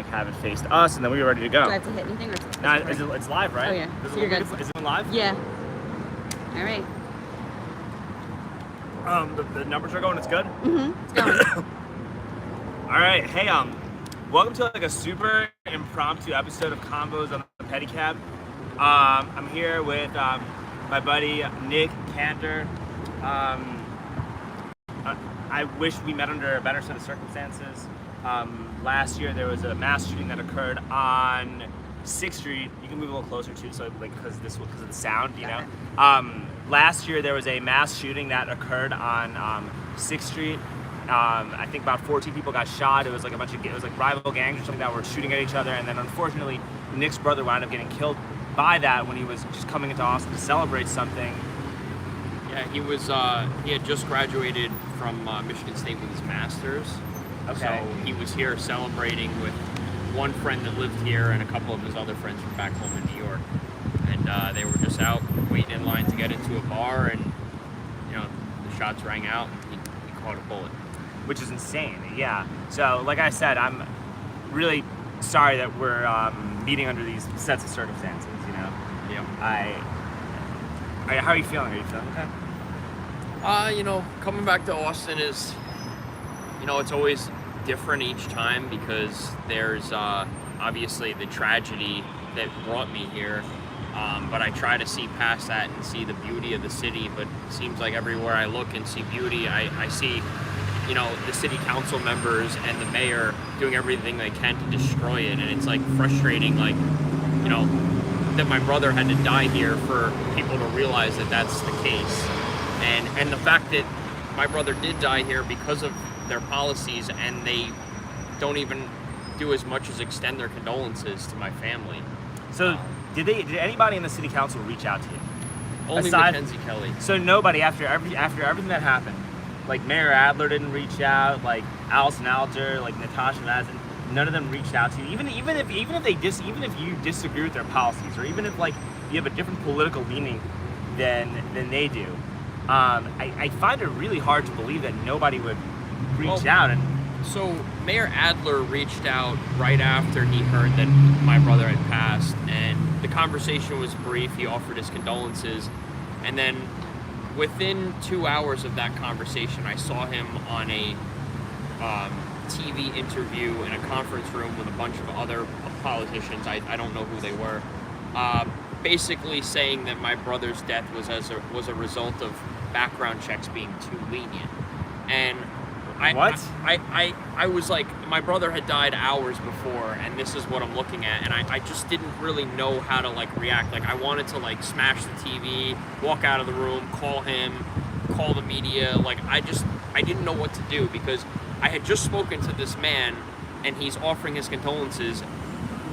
like have it face us, and then we were ready to go. Do I have to hit anything, or It's live, right? Oh yeah. So you're good. Is it live? Yeah. All right. The numbers are going. It's good. It's going. All right. Hey, welcome to like a super impromptu episode of Convos on the Pedicab. I'm here with my buddy Nick Kantor. I wish we met under a better set of circumstances. Last year there was a mass shooting that occurred on 6th Street. You can move a little closer too, so like because of the sound, you know. Last year there was a mass shooting that occurred on 6th Street. I think about 14 people got shot. It was like rival gangs or something that were shooting at each other, and then unfortunately Nick's brother wound up getting killed by that when he was just coming into Austin to celebrate something. Yeah, he had just graduated from Michigan State with his master's. Okay. So he was here celebrating with one friend that lived here and a couple of his other friends from back home in New York. And they were just out waiting in line to get into a bar, and the shots rang out and he caught a bullet. Which is insane, yeah. So, like I said, I'm really sorry that we're meeting under these sets of circumstances, you know? Yeah. How are you feeling? Are you feeling okay? Coming back to Austin is, it's always different each time because there's obviously the tragedy that brought me here. But I try to see past that and see the beauty of the city. But it seems like everywhere I look and see beauty, I see, the city council members and the mayor doing everything they can to destroy it. And it's like frustrating, that my brother had to die here for people to realize that that's the case. And the fact that my brother did die here because of their policies, and they don't even do as much as extend their condolences to my family. So did anybody in the city council reach out to you? Only Mackenzie Kelly. So nobody after everything that happened, like Mayor Adler didn't reach out, like Allison Alter, like Natasha Madsen, none of them reached out to you. Even if you disagree with their policies, or even if like you have a different political leaning than they do, I find it really hard to believe that nobody would reach out. And so Mayor Adler reached out right after he heard that my brother had passed, and the conversation was brief. He offered his condolences, and then within 2 hours of that conversation, I saw him on a TV interview in a conference room with a bunch of other politicians. I don't know who they were. Basically saying that my brother's death was a result of background checks being too lenient. And I was like, my brother had died hours before, and this is what I'm looking at, and I just didn't really know how to react. I wanted to smash the TV, walk out of the room, call him, call the media. I didn't know what to do, because I had just spoken to this man, and he's offering his condolences,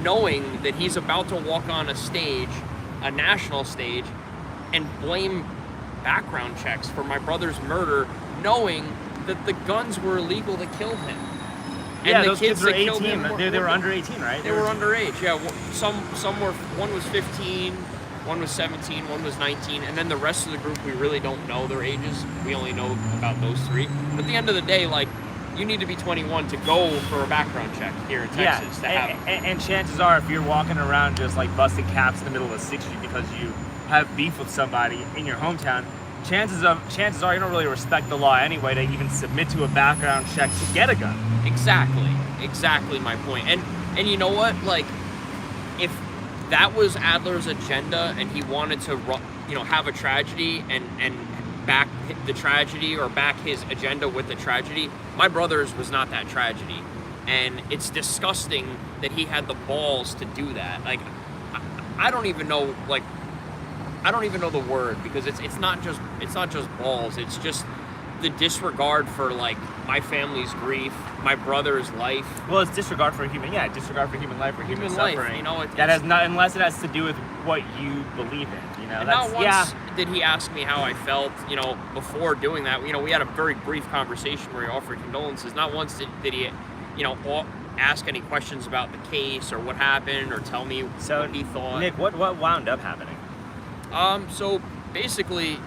knowing that he's about to walk on a stage, a national stage, and blame background checks for my brother's murder, knowing that the guns were illegal that killed him. And yeah, the those kids were that 18. killed him They were under 18, right? They were underage. Yeah, some were. One was 15, one was 17, one was 19, and then the rest of the group we really don't know their ages. We only know about those three. But at the end of the day, you need to be 21 to go for a background check here in Texas. Yeah, and chances are, if you're walking around just busting caps in the middle of 6th Street because you have beef with somebody in your hometown, chances are you don't really respect the law anyway to even submit to a background check to get a gun. Exactly my point. And you know what? If that was Adler's agenda and he wanted to, have a tragedy and back the tragedy or back his agenda with the tragedy, my brother's was not that tragedy. And it's disgusting that he had the balls to do that. I don't even know, I don't even know the word, because it's not just balls. It's just the disregard for my family's grief, my brother's life. Well, it's disregard for human life, or human suffering. That has not, unless it has to do with what you believe in. And not once did he ask me how I felt. Before doing that, we had a very brief conversation where he offered condolences. Not once did he, ask any questions about the case or what happened, or tell me what he thought. Nick, what wound up happening? So basically,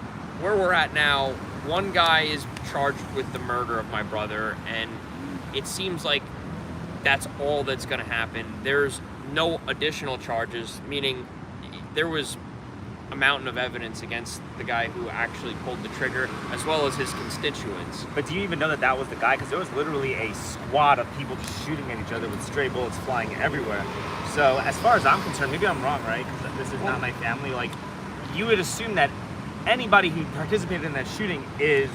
where we're at now, one guy is charged with the murder of my brother, and it seems like that's all that's going to happen. There's no additional charges, meaning there was a mountain of evidence against the guy who actually pulled the trigger, as well as his constituents. But do you even know that that was the guy? Because there was literally a squad of people just shooting at each other with stray bullets flying everywhere. So as far as I'm concerned, maybe I'm wrong, right? Because this is not my family. Like, you would assume that anybody who participated in that shooting is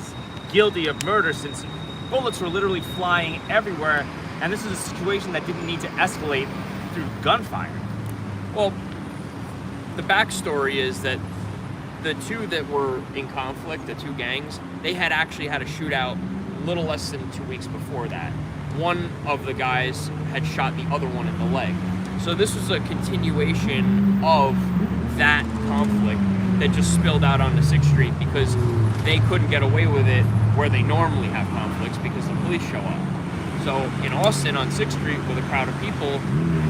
guilty of murder, since bullets were literally flying everywhere, and this is a situation that didn't need to escalate through gunfire. Well, the backstory is that the two that were in conflict, the two gangs, they had actually had a shootout little less than 2 weeks before that. One of the guys had shot the other one in the leg. So this was a continuation of that conflict that just spilled out onto 6th Street because they couldn't get away with it where they normally have conflicts because the police show up. So in Austin on 6th Street with a crowd of people,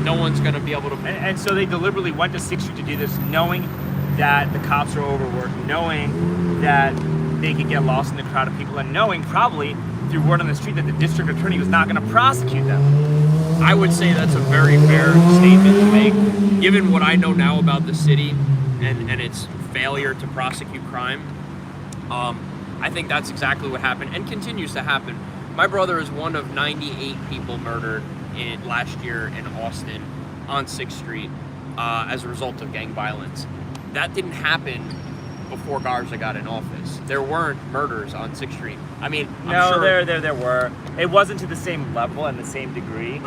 no one's going to be able to... And so they deliberately went to 6th Street to do this, knowing that the cops are overworked, knowing that they could get lost in the crowd of people, and knowing probably through word on the street that the district attorney was not going to prosecute them. I would say that's a very fair statement to make, given what I know now about the city and its failure to prosecute crime. I think that's exactly what happened and continues to happen. My brother is one of 98 people murdered last year in Austin on 6th Street as a result of gang violence. That didn't happen before Garza got in office. There weren't murders on 6th Street. I mean, I'm sure there were. It wasn't to the same level and the same degree.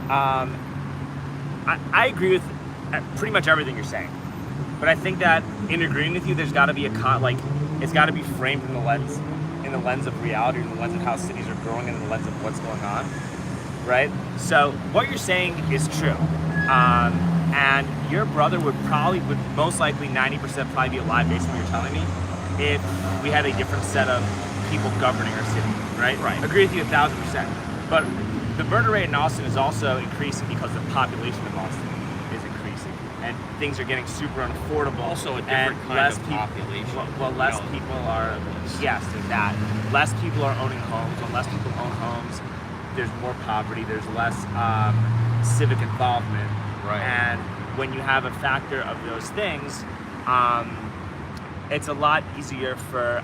I agree with pretty much everything you're saying, but I think that in agreeing with you, there's got to be it's got to be framed in the lens of reality, in the lens of how cities are growing, and in the lens of what's going on, right? So what you're saying is true, and your brother would most likely 90% probably be alive based on what you're telling me, if we had a different set of people governing our city, right? Right. Agree with you 1,000%. But the murder rate in Austin is also increasing because the population of Austin is increasing, and things are getting super unaffordable. Also a different kind of population. Well, less people are, yes, there's that. Less people are owning homes. When less people own homes, there's more poverty, there's less civic involvement. Right. And when you have a factor of those things, it's a lot easier for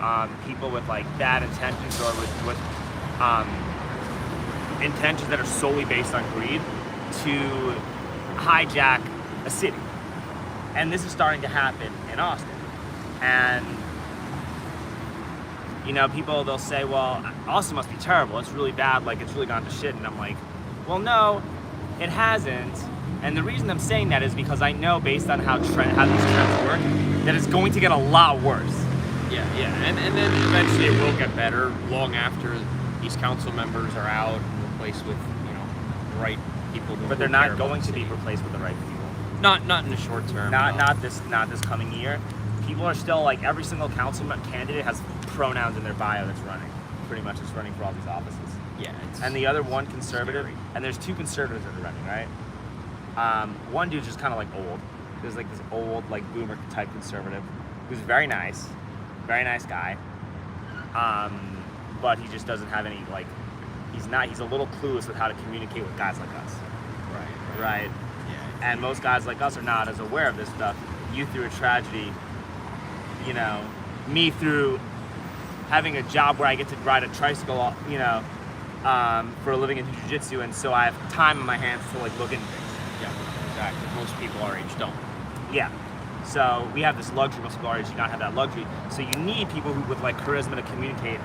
people with like bad intentions or with intentions that are solely based on greed to hijack a city. And this is starting to happen in Austin. And you know, people, they'll say, well, Austin must be terrible, it's really bad, like it's really gone to shit. And I'm like, well, no, it hasn't. And the reason I'm saying that is because I know, based on how these trends work, that it's going to get a lot worse. Yeah. And then eventually it will get better long after these council members are out and replaced with, the right people. But they're not going to be replaced with the right people. Not in the short term. Not this coming year. People are still, like, every single councilman candidate has pronouns in their bio that's running. Pretty much is running for all these offices. Yeah. And the other one conservative, and there's two conservatives that are running, right? One dude's just kind of like old. There's like this old, like boomer type conservative who's very nice guy. But he just doesn't have any, like, he's a little clueless with how to communicate with guys like us. Right. Yeah. And most guys like us are not as aware of this stuff. You through a tragedy, me through having a job where I get to ride a tricycle, for a living in jiu-jitsu, and so I have time in my hands to like look into things. Yeah, exactly. Most people our age don't. Yeah. So we have this luxury. Most people our age do not have that luxury. So you need people who with like charisma to communicate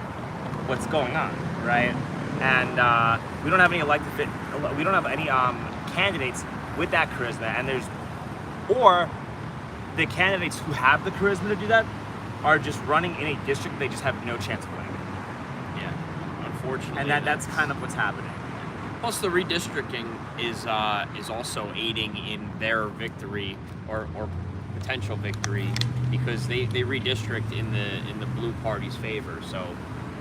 what's going on, right? And we don't have any we don't have any candidates with that charisma. And or the candidates who have the charisma to do that are just running in a district they just have no chance of winning. Yeah, unfortunately. And that's kind of what's happening. Plus, the redistricting is also aiding in their victory or potential victory, because they redistrict in the blue party's favor. So,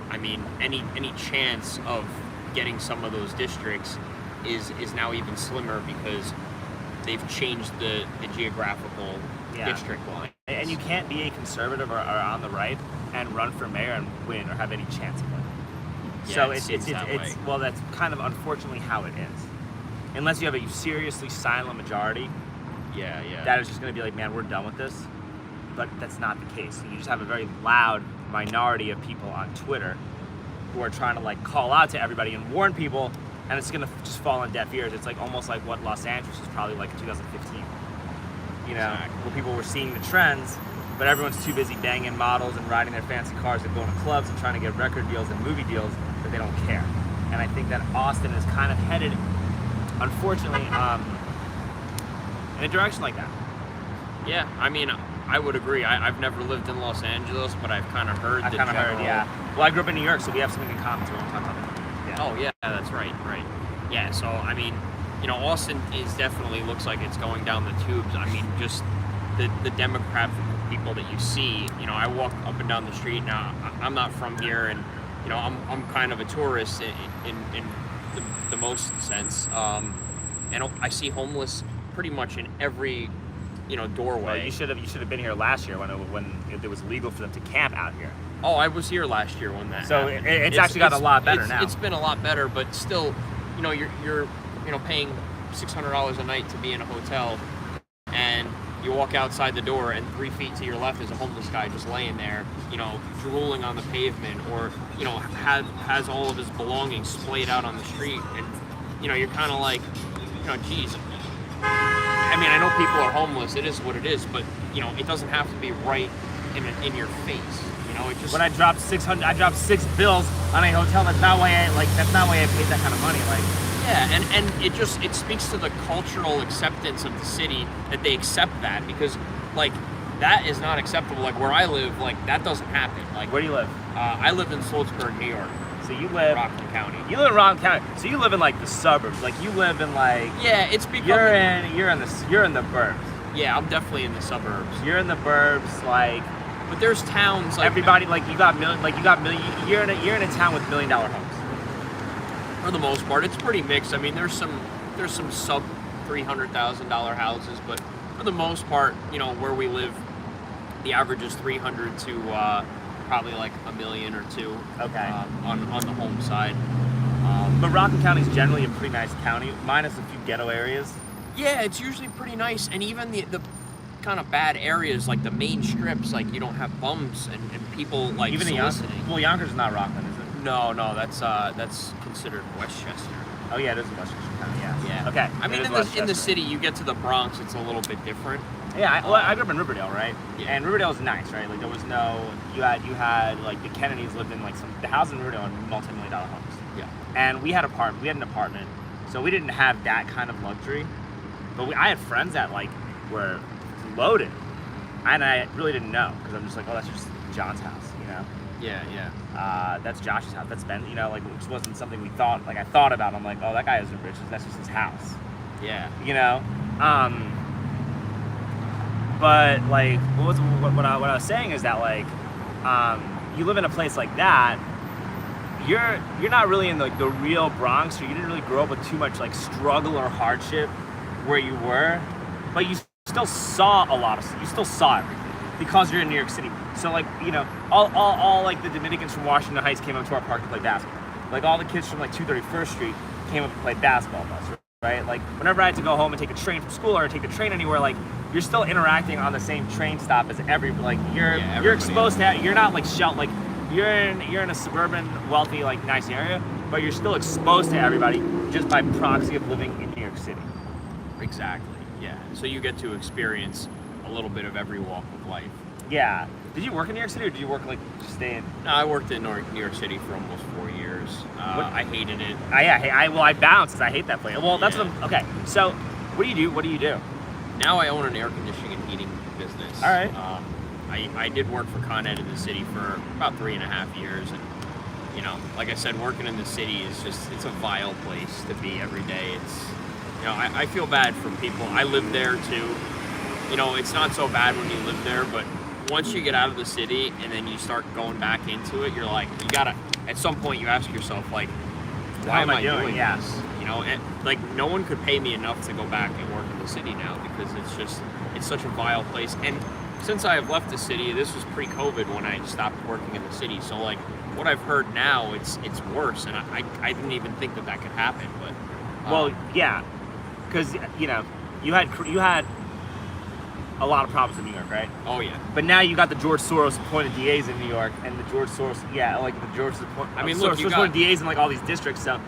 I mean, any chance of getting some of those districts is now even slimmer because they've changed the geographical district line. And you can't be a conservative or on the right and run for mayor and win or have any chance of winning. Yeah, So it's it's that way. well, that's kind of unfortunately how it is. unless you have a seriously silent majority, Yeah. that is just going to be like, man, we're done with this. But that's not the case. You just have a very loud minority of people on Twitter who are trying to like call out to everybody and warn people, and it's going to just fall on deaf ears. It's like almost like what Los Angeles was probably like in 2015. You know, where people were seeing the trends, but everyone's too busy banging models and riding their fancy cars and going to clubs and trying to get record deals and movie deals that they don't care. And I think that Austin is kind of headed, unfortunately, in a direction like that. Yeah, I mean, I would agree. I've never lived in Los Angeles, but I've kind of heard Yeah. Well, I grew up in New York, so we have something in common, so we won't talk about that. Yeah. Oh, yeah, that's right. Yeah, so, I mean, you know, Austin definitely looks like it's going down the tubes. I mean, just the demographic of people that you see. You know, I walk up and down the street now. I'm not from here, and, you know, I'm kind of a tourist in the most sense. And I see homeless pretty much in every, you know, doorway. Well, you should have been here last year when it was legal for them to camp out here. Oh, I was here last year when that so happened. It's actually gotten a lot better now. It's been a lot better, but still, you know, you're paying $600 a night to be in a hotel, and you walk outside the door, and 3 feet to your left is a homeless guy just laying there, you know, drooling on the pavement, or, you know, has all of his belongings splayed out on the street, and, you know, you're kind of like, you know, geez. I mean, I know people are homeless. It is what it is, but, you know, it doesn't have to be right in your face. You know, it just. When I dropped $6 bills on a hotel, that's not why I paid that kind of money. Like. Yeah, and it speaks to the cultural acceptance of the city that they accept that, because, like, that is not acceptable. Like, where I live, like, that doesn't happen. Like, where do you live? I live in Sloatsburg, New York. So you live Rockland County. You live in Rockland County. So you live in like the suburbs. Like you live in like. Yeah, it's becoming. You're in the burbs. Yeah, I'm definitely in the suburbs. You're in the burbs, like. But there's towns like everybody like you got million. You're in a town with $1 million homes. For the most part, it's pretty mixed. I mean, there's some sub $300,000 houses, but for the most part, you know, where we live, the average is 300 to probably like $1 million or $2 million. Okay. On the home side. But Rockland County is generally a pretty nice county, minus a few ghetto areas. Yeah, it's usually pretty nice, and even the kind of bad areas, like the main strips, like you don't have bums and people like even soliciting. Well, Yonkers is not Rockland, is it? No, that's considered Westchester. Oh yeah, it is Westchester County. Yeah. Okay. I mean, in the city, you get to the Bronx, it's a little bit different. Yeah, I grew up in Riverdale, right? Yeah. And Riverdale was nice, right? Like there was no, you had like the Kennedys lived in like the houses in Riverdale in multi-million-dollar homes. Yeah. And we had an apartment, so we didn't have that kind of luxury. But I had friends that like were loaded, and I really didn't know because I'm just like, oh, that's just John's house, you know? Yeah. That's Josh's house. That's Ben, you know, like which wasn't something we thought. Like I thought about. I'm like, oh, that guy isn't rich. That's just his house. Yeah. You know. But like, what I was saying is that like, you live in a place like that, you're not really in the real Bronx, or you didn't really grow up with too much like struggle or hardship where you were, but you still saw you still saw everything because you're in New York City. So like, you know, all like the Dominicans from Washington Heights came up to our park to play basketball. Like all the kids from like 231st Street came up to play basketball with us, right? Like whenever I had to go home and take a train from school or take a train anywhere, like you're still interacting on the same train stop as you're exposed to. You're not like you're in a suburban, wealthy, like nice area, but you're still exposed to everybody just by proxy of living in New York City. Exactly. Yeah. So you get to experience a little bit of every walk of life. Yeah. Did you work in New York City, or did you work like just stay in? No, I worked in New York City for almost 4 years. I hated it. I bounced because I hate that place. Well, that's okay. So, what do you do? What do you do? Now I own an air conditioning and heating business. All right. I did work for Con Ed in the city for about 3.5 years, and you know, like I said, working in the city it's a vile place to be every day. It's, you know, I feel bad for people. I live there too. You know, it's not so bad when you live there, but once you get out of the city and then you start going back into it, you're like, you gotta, at some point you ask yourself, like, why am I doing this? You know, and like no one could pay me enough to go back and work in the city now, because it's such a vile place. And since I have left the city, this was pre-COVID when I stopped working in the city. So like what I've heard now, it's worse, and I didn't even think that could happen. But well, yeah. because you know you had a lot of problems in New York, right? Oh yeah. But now you got the George Soros appointed DAs in New York, and the George Soros, the George I mean, look, you got appointed DAs in like all these districts, so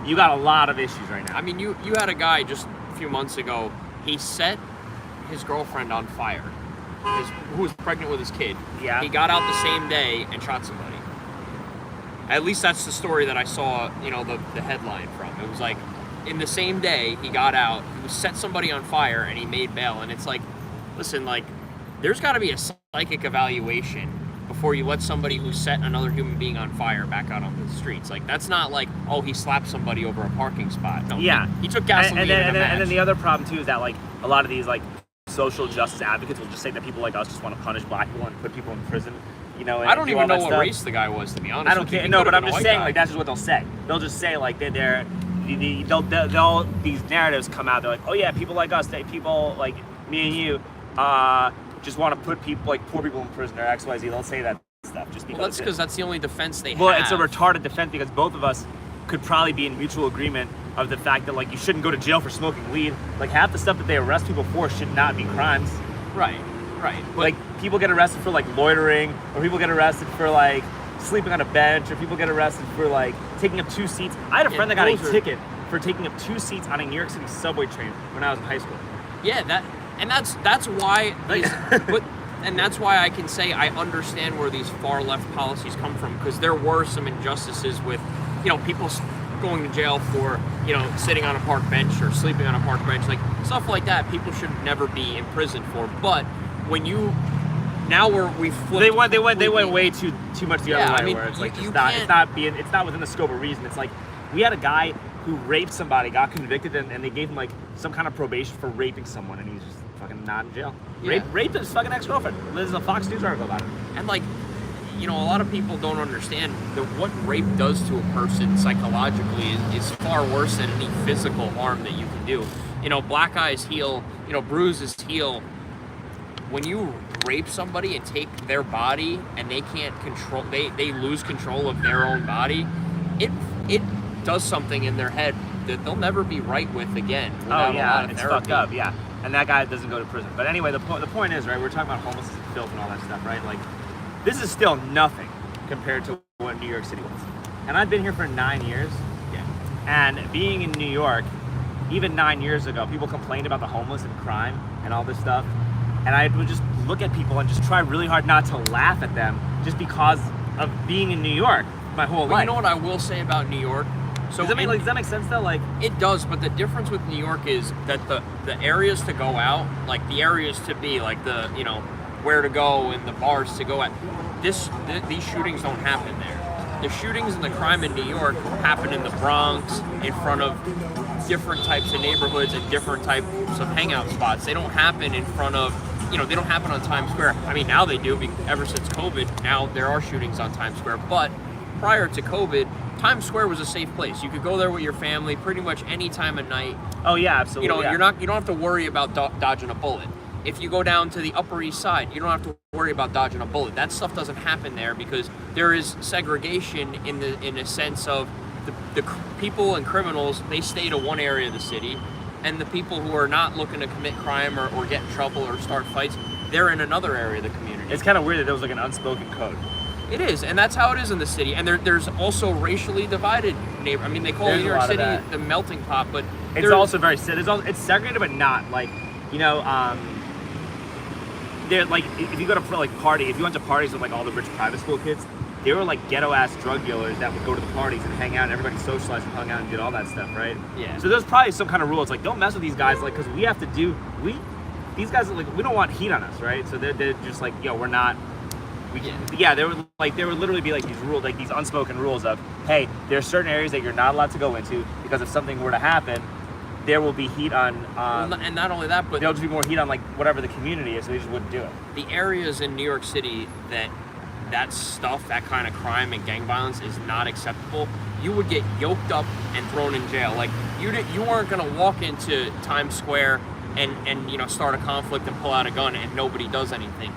you got a lot of issues right now. I mean, you had a guy just a few months ago. He set his girlfriend on fire, who was pregnant with his kid. Yeah. He got out the same day and shot somebody. At least that's the story that I saw. You know, the headline from. It was like, in the same day he got out, he set somebody on fire, and he made bail. And it's like, listen, like, there's got to be a psychic evaluation before you let somebody who set another human being on fire back out on the streets. Like, that's not like, oh, he slapped somebody over a parking spot. No, yeah, he took gasoline and then the other problem too is that like a lot of these like social justice advocates will just say that people like us just want to punish black people and put people in prison. You know, I don't even know what stuff. Race the guy was, to be honest. I don't care. No, but I'm just saying, like, that's just what they'll say. They'll just say, like, they'll these narratives come out. They're like, oh yeah, people like us, people like me and you, just want to put people like poor people in prison or X, Y, Z. They'll say that stuff just because. Well, that's because that's the only defense they have. Well, it's a retarded defense because both of us could probably be in mutual agreement of the fact that like you shouldn't go to jail for smoking weed. Like half the stuff that they arrest people for should not be crimes. Right. But like people get arrested for like loitering, or people get arrested for like sleeping on a bench, or people get arrested for like taking up 2 seats. I had a friend that got a ticket for taking up 2 seats on a New York City subway train when I was in high school. Yeah, that's why and that's why I can say I understand where these far left policies come from, because there were some injustices with, you know, people going to jail for, you know, sitting on a park bench or sleeping on a park bench, like stuff like that. People should never be in prison for. But when you we flipped. They went way too much the other way. I mean, where it's like it's not within the scope of reason. It's like we had a guy who raped somebody, got convicted, and they gave him like some kind of probation for raping someone, and he's just fucking not in jail. Yeah. Raped his fucking ex-girlfriend. There's a Fox News article about it. And like, you know, a lot of people don't understand that what rape does to a person psychologically is far worse than any physical harm that you can do. You know, black eyes heal, you know, bruises heal. When you rape somebody and take their body and they can't control, they lose control of their own body, it does something in their head that they'll never be right with again. Oh yeah, it's fucked up, yeah. And that guy doesn't go to prison. But anyway, the point is, right, we're talking about homelessness and filth and all that stuff, right? Like, this is still nothing compared to what New York City was. And I've been here for 9 years. Yeah. And being in New York, even 9 years ago, people complained about the homeless and crime and all this stuff. And I would just look at people and just try really hard not to laugh at them just because of being in New York my whole life. You know what I will say about New York? So does that make sense though? Like, it does, but the difference with New York is that the areas to go out, like the areas to be, like the, you know, where to go and the bars to go at, these shootings don't happen there. The shootings and the crime in New York happen in the Bronx, in front of different types of neighborhoods and different types of hangout spots. They don't happen in front of, you know, they don't happen on Times Square. I mean, now they do, ever since COVID, now there are shootings on Times Square. But prior to COVID, Times Square was a safe place. You could go there with your family pretty much any time of night. Oh yeah, absolutely. You know, yeah. you don't have to worry about dodging a bullet. If you go down to the Upper East Side, you don't have to worry about dodging a bullet. That stuff doesn't happen there because there is segregation in a sense of the people and criminals, they stay to one area of the city, and the people who are not looking to commit crime or get in trouble or start fights, they're in another area of the community. It's kind of weird that there was like an unspoken code. It is, and that's how it is in the city. And there's also racially divided neighborhoods. I mean, they call New York City the melting pot, but it's also very it's segregated, but not like, you know, they're like, if you go to if you went to parties with like all the rich private school kids, they were like ghetto ass drug dealers that would go to the parties and hang out, and everybody socialized and hung out and did all that stuff, right? Yeah. So there's probably some kind of rule. It's like, don't mess with these guys, like, because we have to do these guys are like, we don't want heat on us, right? So they're just like, yo, we're not. There would literally be like these rules, like these unspoken rules of, hey, there are certain areas that you're not allowed to go into because if something were to happen, there will be heat on. And not only that, but there'll just be more heat on like whatever the community is, so they just wouldn't do it. The areas in New York City that stuff, that kind of crime and gang violence is not acceptable, you would get yoked up and thrown in jail. Like you weren't gonna walk into Times Square and you know, start a conflict and pull out a gun and nobody does anything.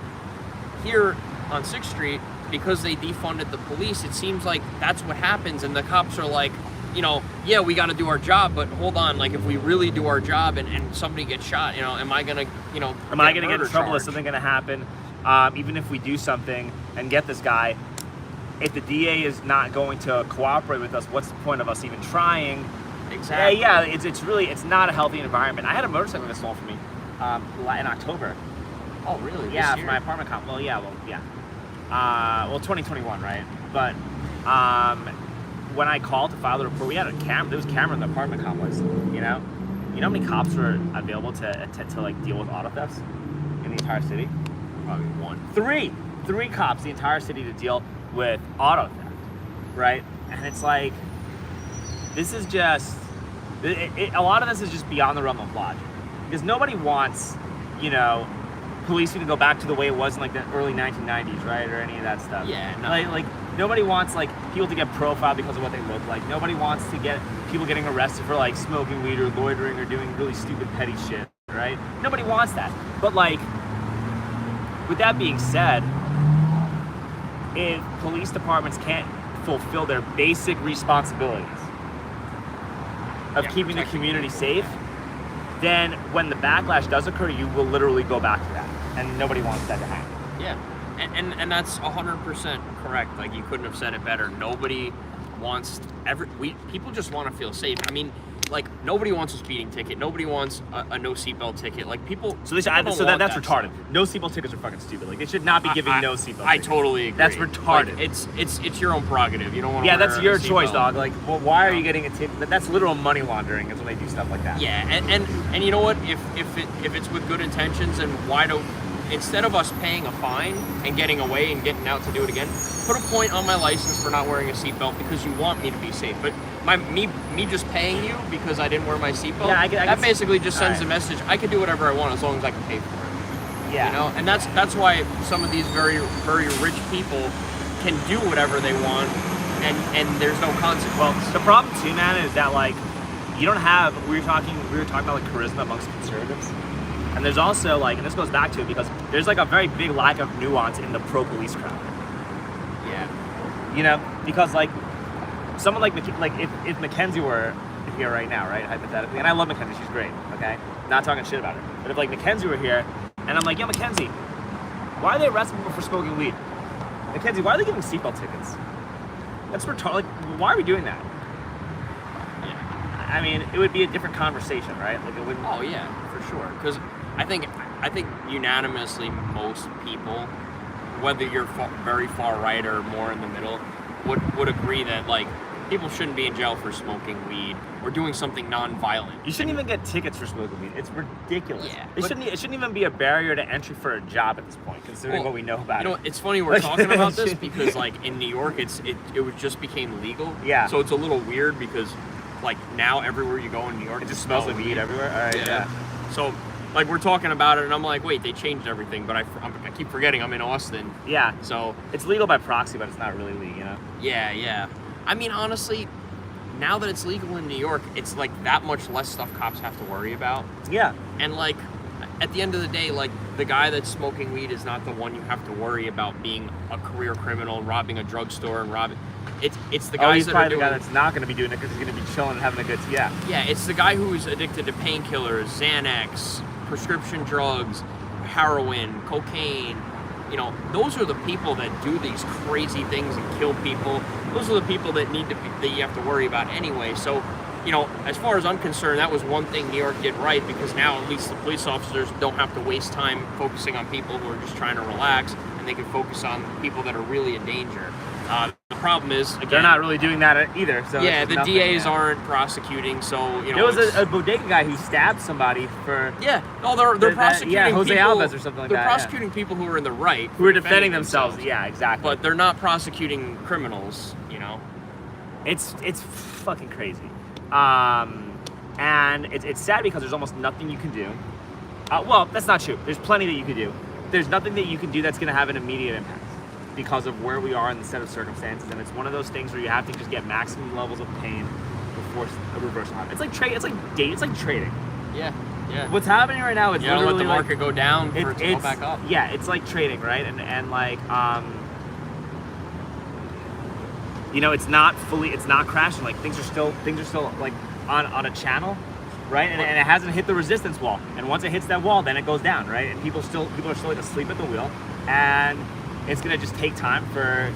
Here on 6th Street, because they defunded the police, it seems like that's what happens, and the cops are like, yeah, we got to do our job, but hold on, like if we really do our job and somebody gets shot, am I gonna, am I gonna get in trouble? Is something gonna happen? Even if we do something and get this guy, if the DA is not going to cooperate with us, what's the point of us even trying? Exactly. Yeah, it's not a healthy environment. I had a motorcycle get stolen from me in October. Oh, really? Yeah, This from year? my apartment complex. Well, 2021, right? But when I called to file the report, we had a camera. There was a camera in the apartment complex. You know how many cops were available to like deal with auto thefts in the entire city? Probably one. Three cops, the entire city, to deal with auto theft, right? And it's like, this is just, a lot of this is just beyond the realm of logic, because nobody wants, policing to go back to the way it was in like the early 1990s, right, or any of that stuff. Yeah, no. Like nobody wants like people to get profiled because of what they look like. Nobody wants to get people getting arrested for like smoking weed or loitering or doing really stupid petty shit, right? Nobody wants that. But like, with that being said, if police departments can't fulfill their basic responsibilities of keeping the community safe, then when the backlash does occur, you will literally go back to that, and nobody wants that to happen. Yeah, and that's 100% correct. Like, you couldn't have said it better. Nobody wants people just want to feel safe. I mean, like, nobody wants a speeding ticket. Nobody wants a no seatbelt ticket. Like, people. So that's retarded. No seatbelt tickets are fucking stupid. Like, they should not be giving no seatbelt. I tickets. totally agree. That's retarded. Like, it's your own prerogative. You don't want to. Yeah, wear that's your a choice, seatbelt. dog. Like, well, why are you getting a ticket? That's literal money laundering. Is when they do stuff like that. Yeah, and you know what? If it's with good intentions, and why don't, instead of us paying a fine and getting away and getting out to do it again, put a point on my license for not wearing a seatbelt because you want me to be safe. But me just paying you because I didn't wear my seatbelt, that basically just sends a message. I can do whatever I want as long as I can pay for it. Yeah. And that's why some of these very, very rich people can do whatever they want, and there's no consequence. Well, the problem too, man, is that like you don't have. We were talking about like charisma amongst conservatives. And there's also like, and this goes back to it because there's like a very big lack of nuance in the pro-police crowd. Yeah. Because like someone like if Mackenzie were here right now, right, hypothetically, and I love Mackenzie, she's great, okay? Not talking shit about her. But if like Mackenzie were here, and I'm like, yo, Mackenzie, why are they arresting people for smoking weed? Mackenzie, why are they giving seatbelt tickets? That's retarded. Like, why are we doing that? Yeah. I mean, it would be a different conversation, right? Like it wouldn't. Oh yeah, for sure. Because I think unanimously most people, whether you're very far right or more in the middle, would agree that like people shouldn't be in jail for smoking weed or doing something non-violent. You shouldn't even get tickets for smoking weed. It's ridiculous. Yeah, it shouldn't even be a barrier to entry for a job at this point, considering what we know about it. It's funny we're talking about this because like in New York, it just became legal. Yeah. So it's a little weird because like now everywhere you go in New York, it just smells like weed everywhere. All right. Yeah. So like we're talking about it, and I'm like, wait, they changed everything, but I keep forgetting I'm in Austin. Yeah. So it's legal by proxy, but it's not really legal, Yeah. I mean, honestly, now that it's legal in New York, it's like that much less stuff cops have to worry about. Yeah. And like, at the end of the day, like the guy that's smoking weed is not the one you have to worry about being a career criminal, robbing a drugstore and robbing. It's the guys he's that probably are doing. The guy that's not going to be doing it because he's going to be chilling and having a good. Yeah. Yeah, it's the guy who's addicted to painkillers, Xanax, prescription drugs, heroin, cocaine. Those are the people that do these crazy things and kill people. Those are the people that you have to worry about anyway. So, as far as I'm concerned, that was one thing New York did right, because now at least the police officers don't have to waste time focusing on people who are just trying to relax, and they can focus on people that are really in danger. The problem is, again, they're not really doing that either. So yeah, the DAs aren't prosecuting. So there was a bodega guy who stabbed somebody for. Yeah, no, they're prosecuting. Yeah, Jose people, Alves or something like that. They're prosecuting people who are in the right, who are defending themselves. Yeah, exactly. But they're not prosecuting criminals. It's fucking crazy, and it's sad because there's almost nothing you can do. Well, that's not true. There's plenty that you can do. There's nothing that you can do that's going to have an immediate impact, because of where we are in the set of circumstances, and it's one of those things where you have to just get maximum levels of pain before a reversal happens. It's like trade. It's like trading. Yeah. What's happening right now is literally let the market go down for it to go back up. Yeah, it's like trading, right? And like You know, it's not crashing. Like things are still like on a channel, right? And it hasn't hit the resistance wall. And once it hits that wall, then it goes down, right? And people are still like asleep at the wheel, and it's gonna just take time for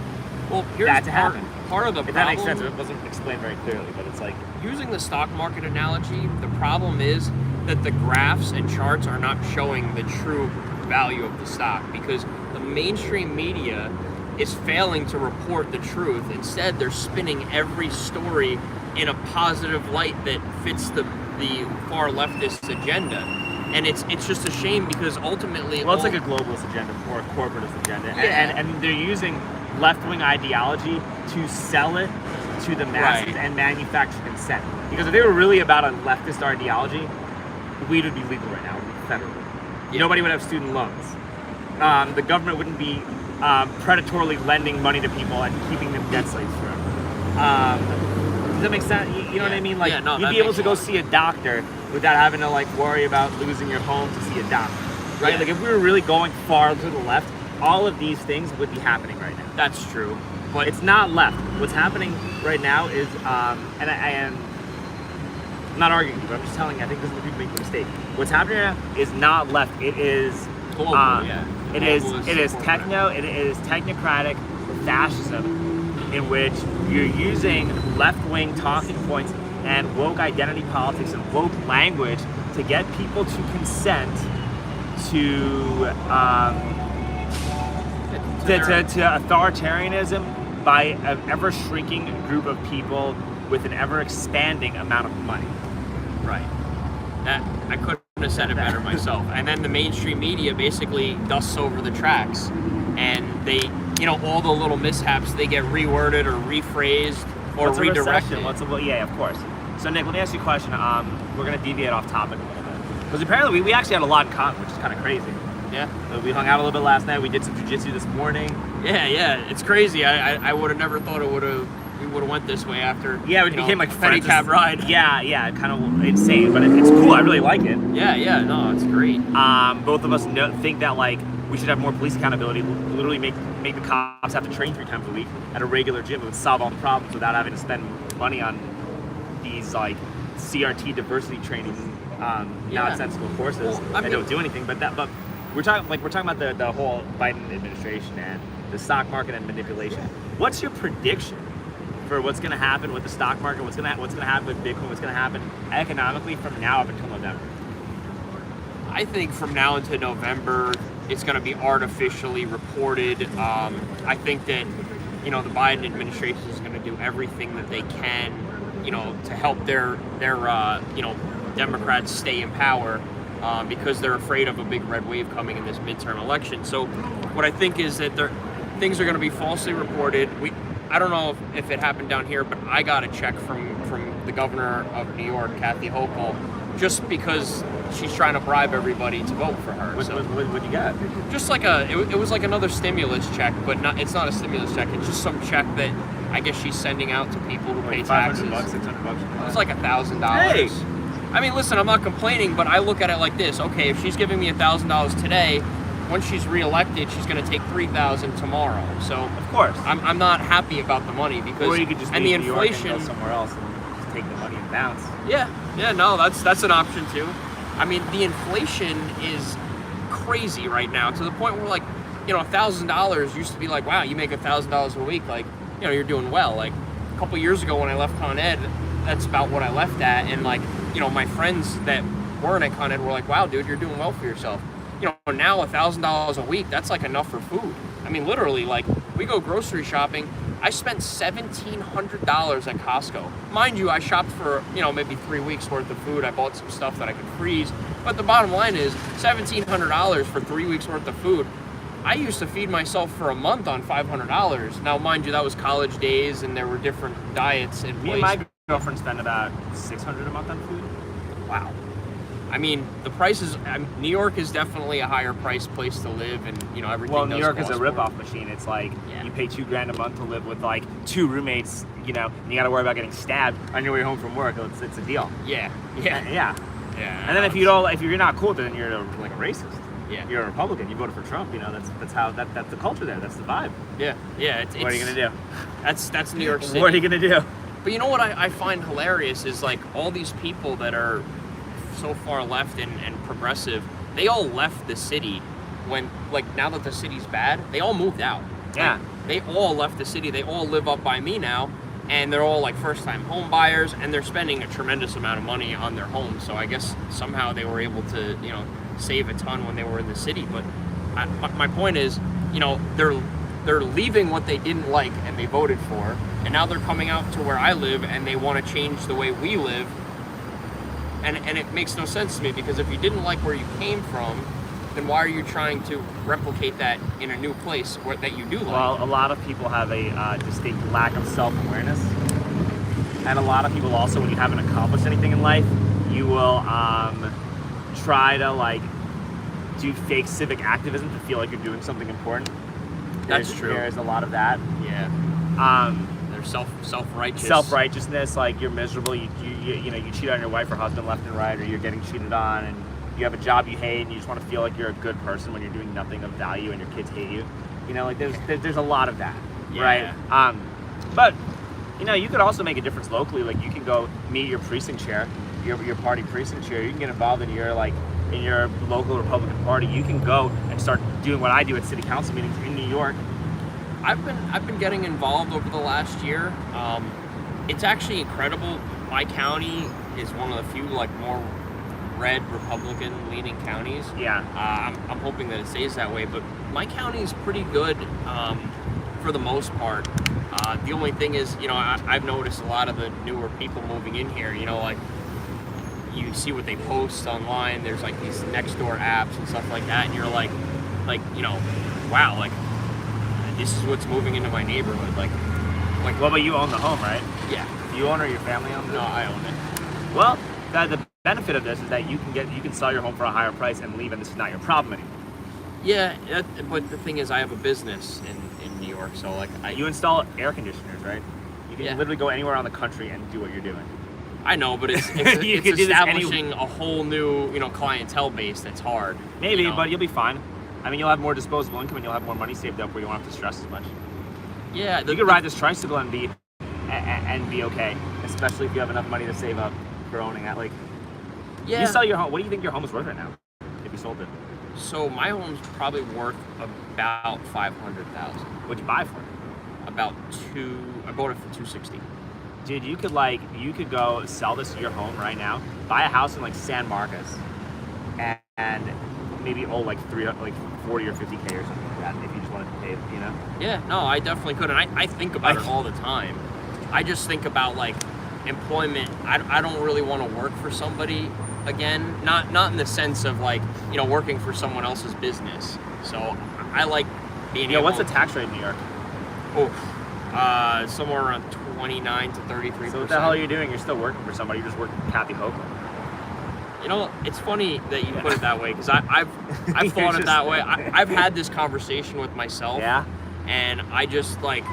that to happen. Part of the if problem, that makes sense. It wasn't explained very clearly, but it's like using the stock market analogy, the problem is that the graphs and charts are not showing the true value of the stock because the mainstream media is failing to report the truth. Instead, they're spinning every story in a positive light that fits the far leftist agenda. And it's just a shame because ultimately... Well, it's like a globalist agenda or a corporatist agenda. Yeah. And they're using left-wing ideology to sell it to the masses and manufacture consent. Because if they were really about a leftist ideology, weed would be legal right now, it would be federal. Yeah. Nobody would have student loans. The government wouldn't be predatorily lending money to people and keeping them debt slaves forever. Does that make sense? You know what I mean? Like, you'd be able to go see a doctor without having to like worry about losing your home to see a doctor, right? Yeah. Like, if we were really going far to the left, all of these things would be happening right now. That's true. But It's not left. What's happening right now is, and I am not arguing, but I'm just telling you, I think this is where people make the mistake. What's happening right now is not left. It is global, It is technocratic fascism, in which you're using left-wing talking points and woke identity politics and woke language to get people to consent to authoritarianism by an ever-shrinking group of people with an ever-expanding amount of money. Right. That I couldn't have said it better myself. And then the mainstream media basically dusts over the tracks, and they, all the little mishaps, they get reworded or rephrased or redirected. Yeah, of course. So Nick, let me ask you a question. We're gonna deviate off topic a little bit because apparently we actually had a lot in common, which is kind of crazy. Yeah. We hung out a little bit last night. We did some jiu-jitsu this morning. Yeah. It's crazy. I would have never thought we would have went this way after. Yeah, we became like friends. Pedicab ride. Yeah, kind of insane, but it's cool. I really like it. Yeah. No, it's great. Both of us think that like we should have more police accountability. Literally make the cops have to train 3 times a week at a regular gym. It would solve all the problems without having to spend money on these like CRT diversity training nonsensical courses that don't do anything. But we're talking about the whole Biden administration and the stock market and manipulation. What's your prediction for what's going to happen with the stock market? What's going to happen with Bitcoin? What's going to happen economically from now up until November? I think from now until November, it's going to be artificially reported. I think that the Biden administration is going to do everything that they can, to help their Democrats stay in power. Because they're afraid of a big red wave coming in this midterm election. So what I think is that things are going to be falsely reported. I don't know if it happened down here, but I got a check from the governor of New York, Kathy Hochul, just because she's trying to bribe everybody to vote for her. What you got? Just like it was like another stimulus check, but it's not a stimulus check. It's just some check that I guess she's sending out to people who pay taxes. $500, $600. It was like $1,000. Hey! I mean, listen, I'm not complaining, but I look at it like this. Okay, if she's giving me $1,000 today, once she's reelected, she's going to take $3,000 tomorrow. So of course, I'm not happy about the money because or you could just and the leave New York inflation and go somewhere else and just take the money and bounce. Yeah, no, that's an option too. I mean, the inflation is crazy right now to the point where like, $1,000 used to be like, wow, you make $1,000 a week, like, you're doing well. Like a couple years ago when I left Con Ed, that's about what I left at, and like, my friends that weren't at Con Ed were like, wow, dude, you're doing well for yourself. Now $1,000 a week, that's like enough for food. I mean, literally, like, we go grocery shopping, I spent $1,700 at Costco. Mind you, I shopped for, maybe 3 weeks worth of food. I bought some stuff that I could freeze. But the bottom line is $1,700 for 3 weeks worth of food. I used to feed myself for a month on $500. Now, mind you, that was college days and there were different diets in place. Me and my girlfriend spend about $600 a month on food. Wow. I mean, the prices. New York is definitely a higher priced place to live, and everything. Well, New York is a cost rip-off more. machine. It's like you pay $2,000 a month to live with like 2 roommates. And you got to worry about getting stabbed on your way home from work. It's a deal. Yeah. And then if you're not cool, then you're like a racist. Yeah. you're a Republican. You voted for Trump. You know, that's how that's the culture there. That's the vibe. Yeah. What are you gonna do? That's New York City. What are you gonna do? But you know what I find hilarious is like all these people that are so far left and progressive, they all left the city when, like, now that the city's bad, they all moved out. Yeah. Like, they all left the city. They all live up by me now, and they're all like first-time home buyers, and they're spending a tremendous amount of money on their homes. So I guess somehow they were able to, you know, save a ton when they were in the city. But my point is, you know, they're leaving what they didn't like and they voted for, and now they're coming out to where I live and they want to change the way we live. And it makes no sense to me, because if you didn't like where you came from, then why are you trying to replicate that in a new place that you do like? Well, a lot of people have a distinct lack of self-awareness, and a lot of people also, when you haven't accomplished anything in life, you will try to like do fake civic activism to feel like you're doing something important. That's true. There's a lot of that. Yeah. They're self-righteous. Self-righteousness, like you're miserable, you know, you cheat on your wife or husband left and right, or you're getting cheated on, and you have a job you hate, and you just want to feel like you're a good person when you're doing nothing of value and your kids hate you. You know, like there's a lot of that, Yeah. right? But you know, you could also make a difference locally. Like you can go meet your precinct chair, your party precinct chair. You can get involved in your local Republican Party. You can go and start doing what I do at city council meetings in New York. I've been getting involved over the last year. It's actually incredible. My county is one of the few like more red Republican leaning counties. Yeah. I'm hoping that it stays that way, but my county is pretty good for the most part. The only thing is, you know, I've noticed a lot of the newer people moving in here, you know, like you see what they post online. There's like these next door apps and stuff like that, and you're like, you know, wow, like this is what's moving into my neighborhood. Like, Well, but you own the home, right? yeah. You own or your family owns it? No, I own it. Well, the benefit of this is that you can sell your home for a higher price and leave, and this is not your problem anymore. Yeah, but the thing is, I have a business in New York, so like You install air conditioners, right? You can Yeah. literally go anywhere around the country and do what you're doing. I know, but it's You it's could do this establishing a whole new, you know, clientele base that's hard. Maybe, you know? but you'll be fine. I mean, you'll have more disposable income and you'll have more money saved up where you won't have to stress as much. Yeah, You could ride this tricycle and be okay, especially if you have enough money to save up for owning it. Like, yeah. you sell your home. What do you think your home is worth right now? If you sold it, So my home's probably worth about $500,000. what'd you buy for it? About I bought it for $260. Dude, you could go sell this your home right now, buy a house in like San Marcos, and maybe owe like 40 or 50K or something like that if you just wanted to pay, you know? Yeah, no, I definitely could, and I think about it all the time. I just think about like employment. I don't really want to work for somebody again, not in the sense of like, you know, working for someone else's business. So I like being able. What's the tax rate in New York? Somewhere around 29 to 33%. So what the hell are you doing? You're still working for somebody. You're just working for Kathy Hochul. You know, it's funny that you put it that way, because I've thought it that way. I've had this conversation with myself. Yeah. And I just like,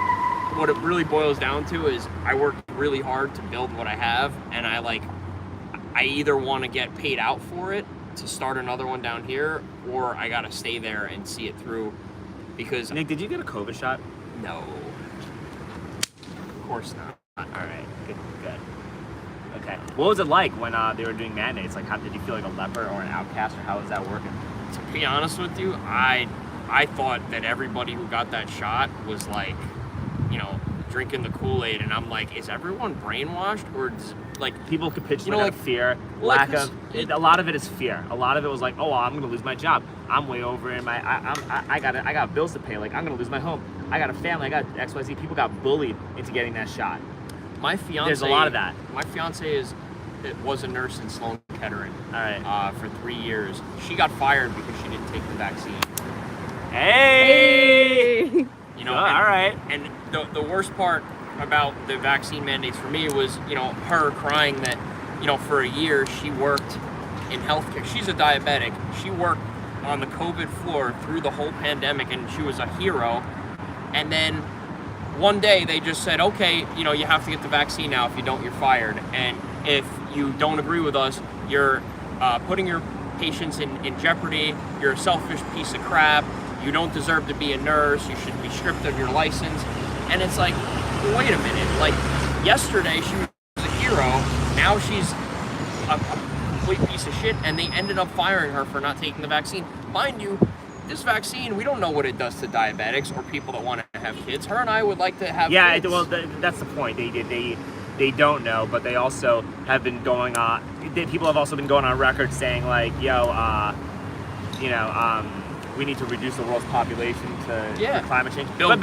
what it really boils down to is I work really hard to build what I have, and I either want to get paid out for it to start another one down here, or I gotta stay there and see it through. Because Nick, did you get a COVID shot? no, of course not. All right. Good. Okay. What was it like when they were doing mandates? Like, how did you feel like a leper or an outcast, or how was that working? To be honest with you, I thought that everybody who got that shot was like, you know, drinking the Kool-Aid, and I'm like, is everyone brainwashed, or does, like, People capitulate You know, out like- of fear, like lack this- of. A lot of it is fear. A lot of it was like, oh, I'm gonna lose my job. I'm way over in my. I got bills to pay. Like, I'm gonna lose my home. I got a family. I got XYZ. People got bullied into getting that shot. my fiance? There's a lot of that. My fiance was a nurse in Sloan Kettering. All right. For 3 years. She got fired because she didn't take the vaccine. Hey. You know, all right. And the worst part about the vaccine mandates for me was, you know, her crying that, you know, for a year she worked in healthcare. She's a diabetic. She worked on the COVID floor through the whole pandemic, and she was a hero. And then one day they just said, okay, you know, you have to get the vaccine now. If you don't, you're fired. And if you don't agree with us, you're putting your patients in jeopardy. You're a selfish piece of crap. You don't deserve to be a nurse. You should be stripped of your license. And it's like, wait a minute. Like, yesterday she was a hero. Now she's a complete piece of shit, and they ended up firing her for not taking the vaccine. Mind you, this vaccine, we don't know what it does to diabetics or people that want to have kids. Her and I would like to have kids. Well, that's the point. They don't know, but they also have been going on. People have also been going on record saying like, we need to reduce the world's population to climate change. But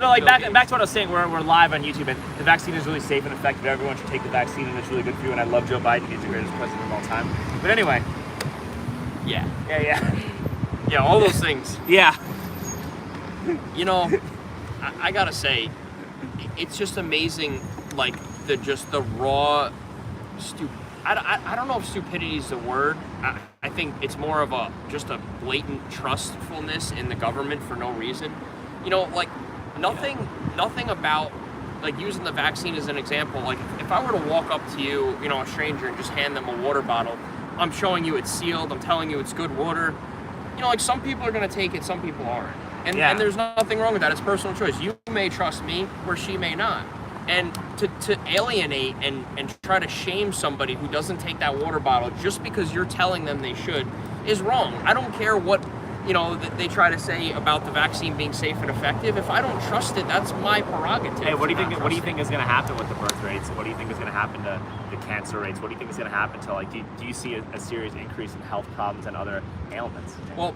like back to what I was saying, we're live on YouTube, and the vaccine is really safe and effective. Everyone should take the vaccine, and it's really good for you. And I love Joe Biden; he's the greatest president of all time. But anyway, yeah, all those things. Yeah, you know, I gotta say, it's just amazing, like the raw I don't know if stupidity is the word. I think it's more of just a blatant trustfulness in the government for no reason. You know, like nothing about, like, using the vaccine as an example. Like, if I were to walk up to you, a stranger, and just hand them a water bottle, I'm showing you it's sealed, I'm telling you it's good water. Like, some people are going to take it, some people aren't. And there's nothing wrong with that. It's personal choice. You may trust me, where she may not. And to alienate and try to shame somebody who doesn't take that water bottle just because you're telling them they should is wrong. I don't care what they try to say about the vaccine being safe and effective. If I don't trust it, that's my prerogative. Hey, what do you think is going to happen with the birth rates? What do you think is going to happen to the cancer rates? What do you think is going to happen to, like, do you see a serious increase in health problems and other ailments? Well,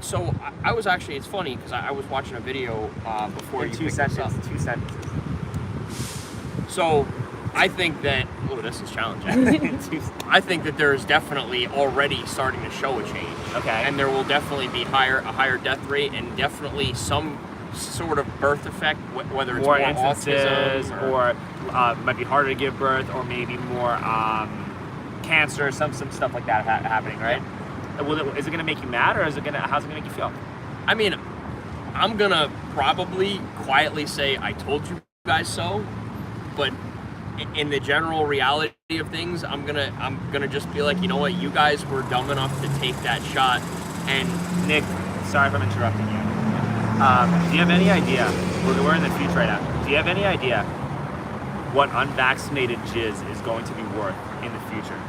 so I was actually, it's funny because I was watching a video before you picked this up. 2 sentences. So I think that, this is challenging. I think that there's definitely already starting to show a change. Okay. And there will definitely be a higher death rate, and definitely some sort of birth effect, whether it's more instances, autism or might be harder to give birth, or maybe more cancer, some stuff like that happening, right? Yeah. Is it going to make you mad, or how's it going to make you feel? I mean, I'm going to probably quietly say I told you guys so, but in the general reality of things, I'm gonna just be like, you know what, you guys were dumb enough to take that shot. And Nick, sorry if I'm interrupting you. Do you have any idea? We're in the future right now. Do you have any idea what unvaccinated jizz is going to be worth in the future?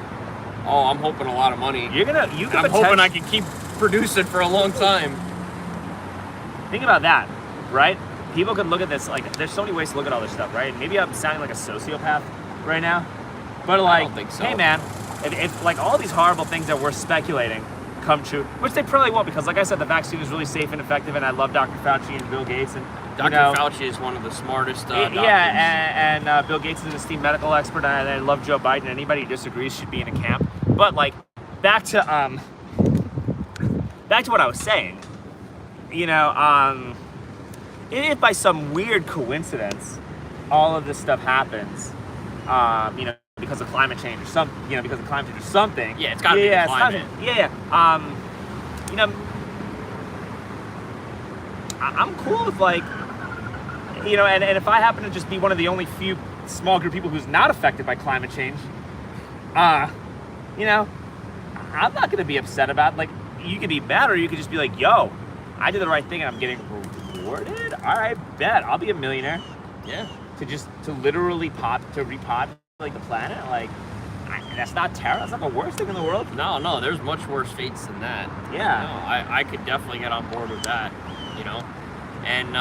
Oh, I'm hoping a lot of money. I'm hoping I can keep producing for a long time. Think about that, right? People could look at this, like, there's so many ways to look at all this stuff, right? Maybe I'm sounding like a sociopath right now, but, like, I don't think so. Hey man, if like all these horrible things that we're speculating come true, which they probably won't, because like I said, the vaccine is really safe and effective, and I love Dr. Fauci and Bill Gates, and Dr. Fauci is one of the smartest doctors. Yeah, and Bill Gates is an esteemed medical expert, and I love Joe Biden. Anybody who disagrees should be in a camp. But, like, back to what I was saying, if by some weird coincidence all of this stuff happens, because of climate change or something. Yeah, it's got to be the climate. I'm cool with, like, and if I happen to just be one of the only few small group of people who's not affected by climate change, I'm not going to be upset about it. Like, you could be mad, or you could just be like, yo, I did the right thing and I'm getting rewarded. All right, bet I'll be a millionaire. Yeah. To literally repopulate the planet. Like, that's not terrible. That's not the worst thing in the world. No, there's much worse fates than that. Yeah. I could definitely get on board with that. And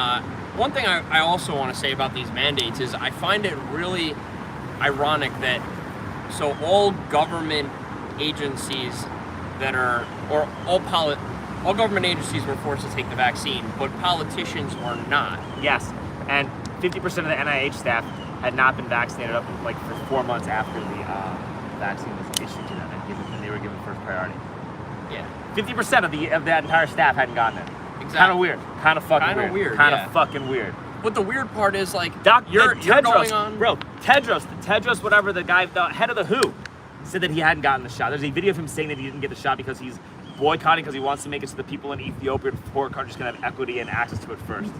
one thing I also want to say about these mandates is I find it really ironic that all government agencies all government agencies were forced to take the vaccine, but politicians were not. Yes, and 50% of the NIH staff had not been vaccinated up for 4 months after the vaccine was issued to them, and they were given first priority. Yeah, 50% of that entire staff hadn't gotten it. Exactly. Kind of weird. Kind of fucking weird. Kind of fucking weird. But the weird part is, like, you're going on. Bro, Tedros, whatever, the guy, the head of the WHO, said that he hadn't gotten the shot. There's a video of him saying that he didn't get the shot because he's boycotting, because he wants to make it so the people in Ethiopia and poor countries can have equity and access to it first.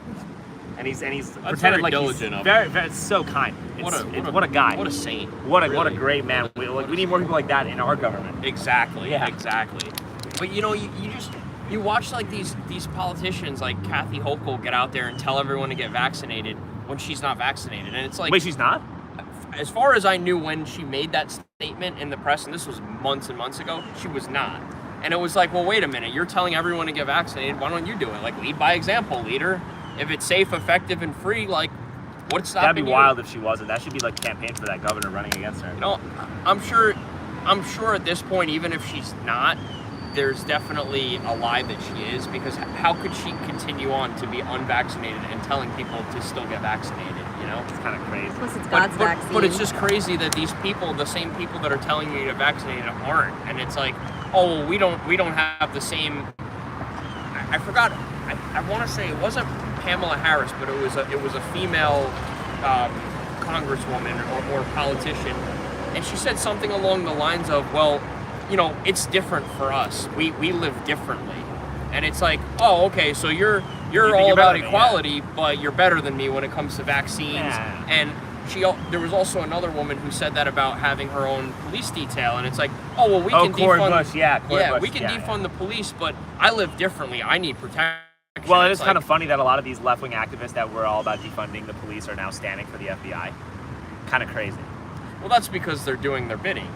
and he's pretended very like diligent he's of very, very so kind. What a guy. What a saint. What a really. great man. We need more people like that in our government. Exactly. Yeah. Exactly. But you watch like these politicians like Kathy Hochul get out there and tell everyone to get vaccinated when she's not vaccinated, and it's like, Wait, she's not? as far as I knew when she made that statement in the press, and this was months and months ago, she was not. And it was like, well, wait a minute, you're telling everyone to get vaccinated, why don't you do it? Like, lead by example, leader. If it's safe, effective, and free, like, what's stopping you? That'd be wild if she wasn't. That should be like campaign for that governor running against her. You know, I'm sure at this point, even if she's not, there's definitely a lie that she is, because how could she continue on to be unvaccinated and telling people to still get vaccinated, you know? It's kind of crazy. Plus, it's God's vaccine. But it's just crazy that these people, the same people that are telling you to get vaccinated, aren't. And it's like, oh, well, we don't have the same. I forgot. I want to say it wasn't Pamela Harris, but it was a female congresswoman or politician, and she said something along the lines of, well, you know, it's different for us. We live differently. And it's like, oh, okay, so you're all about equality, but you're better than me when it comes to vaccines. Yeah. And there was also another woman who said that about having her own police detail, and it's like, oh, well, we can Cori defund. Bush, yeah, Cori Bush, we can defund the police, but I live differently. I need protection. Well, it is It's kind like, of funny that a lot of these left-wing activists that were all about defunding the police are now standing for the FBI. Kind of crazy. Well, that's because they're doing their bidding.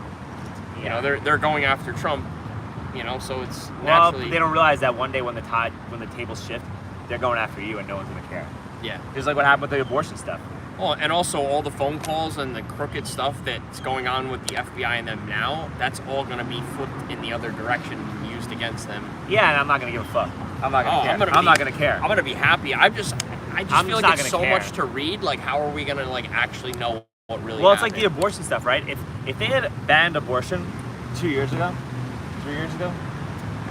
You know, they're going after Trump. You know, so it's naturally. Well, they don't realize that one day when the tables shift, they're going after you and no one's gonna care. Yeah. Just like what happened with the abortion stuff. Oh, and also all the phone calls and the crooked stuff that's going on with the FBI and them now, that's all going to be flipped in the other direction and used against them. Yeah, and I'm not going to give a fuck. I'm not going to care. I'm not going to care. I'm going to be happy. I just feel like it's so much to read. Like, how are we going to, like, actually know what really Well, it's happened? like the abortion stuff, right? If they had banned abortion 2 years ago, 3 years ago,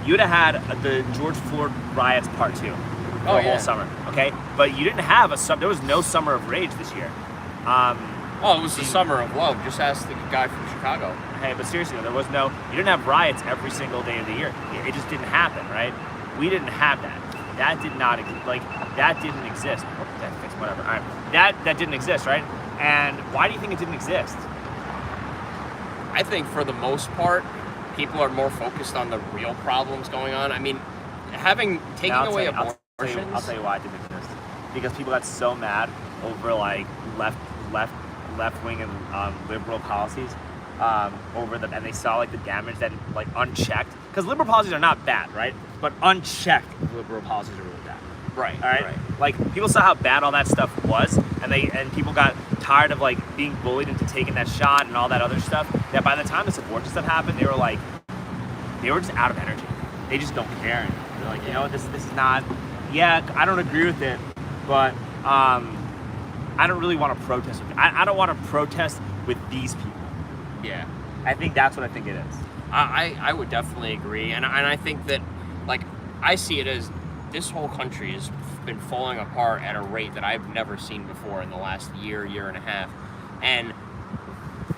you'd have had the George Floyd riots part 2. For a whole summer, okay? But you didn't have there was no summer of rage this year. It was the summer of love. Just ask the guy from Chicago. Hey, but seriously, you didn't have riots every single day of the year. It just didn't happen, right? We didn't have that. That did not, that didn't exist. Oh, that fixed, whatever. All right. That didn't exist, right? And why do you think it didn't exist? I think for the most part, people are more focused on the real problems going on. I mean, taking away abortion. I'll tell you why it didn't exist. Because people got so mad over like left wing and liberal policies and they saw like the damage that like unchecked. Because liberal policies are not bad, right? But unchecked liberal policies are really bad. Right. All right. Like people saw how bad all that stuff was, and people got tired of like being bullied into taking that shot and all that other stuff. That by the time this abortion stuff happened, they were just out of energy. They just don't care anymore. They're like, you know, this is not. Yeah, I don't agree with it, but I don't really want to protest with it. I don't want to protest with these people. Yeah. I think that's what I think it is. I would definitely agree, and I think that, like, I see it as this whole country has been falling apart at a rate that I've never seen before in the last year and a half, and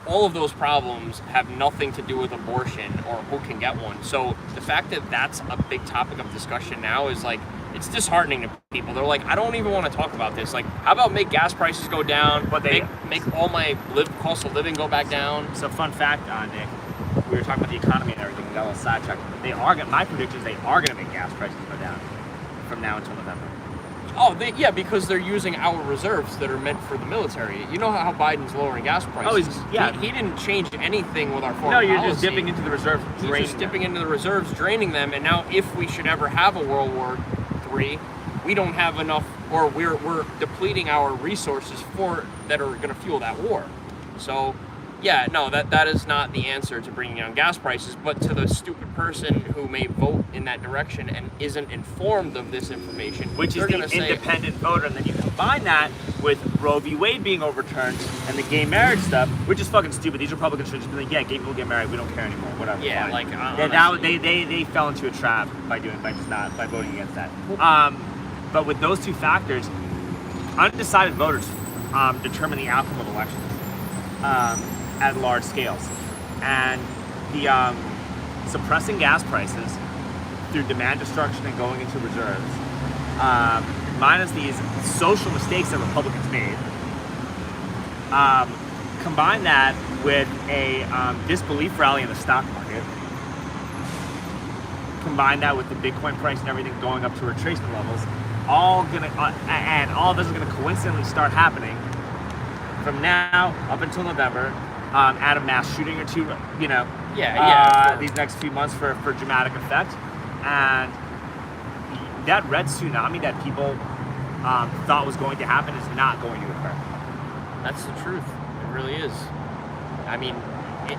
all of those problems have nothing to do with abortion or who can get one. So the fact that that's a big topic of discussion now is like, it's disheartening to people. They're like, I don't even want to talk about this. Like, how about make gas prices go down, but make all my cost of living go back down? So fun fact, Nick, we were talking about the economy and everything. We got a little sidetracked. My prediction is they are going to make gas prices go down from now until November. Oh, because they're using our reserves that are meant for the military. You know how Biden's lowering gas prices? Oh, he didn't change anything with our foreign policy. No, you're just dipping into the reserves, He's just dipping into the reserves, draining them, and now if we should ever have a World War III, we don't have enough, or we're depleting our resources that are going to fuel that war. So, yeah, no, that is not the answer to bringing down gas prices, but to the stupid person who may vote in that direction and isn't informed of this information, which is the independent voter, and then you combine that with Roe v. Wade being overturned and the gay marriage stuff, which is fucking stupid. These Republicans should just be like, yeah, gay people get married, we don't care anymore, whatever. Yeah, fine. They fell into a trap by voting against that. But with those two factors, undecided voters determine the outcome of elections at large scales, and the suppressing gas prices through demand destruction and going into reserves minus these social mistakes that Republicans made, combine that with a disbelief rally in the stock market, combine that with the Bitcoin price and everything going up to retracement levels, and all of this is gonna coincidentally start happening from now up until November, at a mass shooting or two, these next few months for dramatic effect, and that red tsunami that people thought was going to happen is not going to occur. That's the truth. It really is. I mean,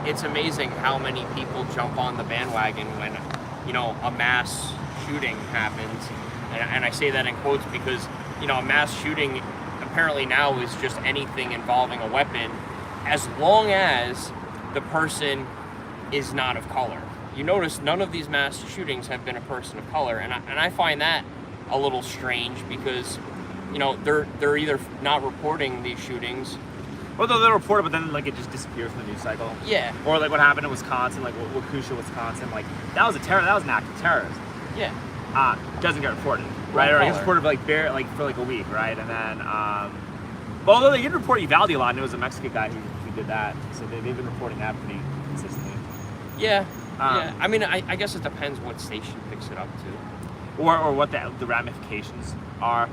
it's amazing how many people jump on the bandwagon when, a mass shooting happens. And I say that in quotes because, a mass shooting apparently now is just anything involving a weapon as long as the person is not of color. You notice none of these mass shootings have been a person of color. And I find that a little strange because, they're either not reporting these shootings. Well, they'll report it, but then it just disappears from the news cycle. Yeah. Or what happened in Wisconsin, Waukesha, Wisconsin, that was an act of terrorism. Yeah. Doesn't get reported, right? Or it gets reported for a week, right? And then, although they did report Uvalde a lot, and it was a Mexican guy who did that, so they've been reporting that pretty consistently. Yeah. Yeah. I mean, I guess it depends what station picks it up to, or what the ramifications are.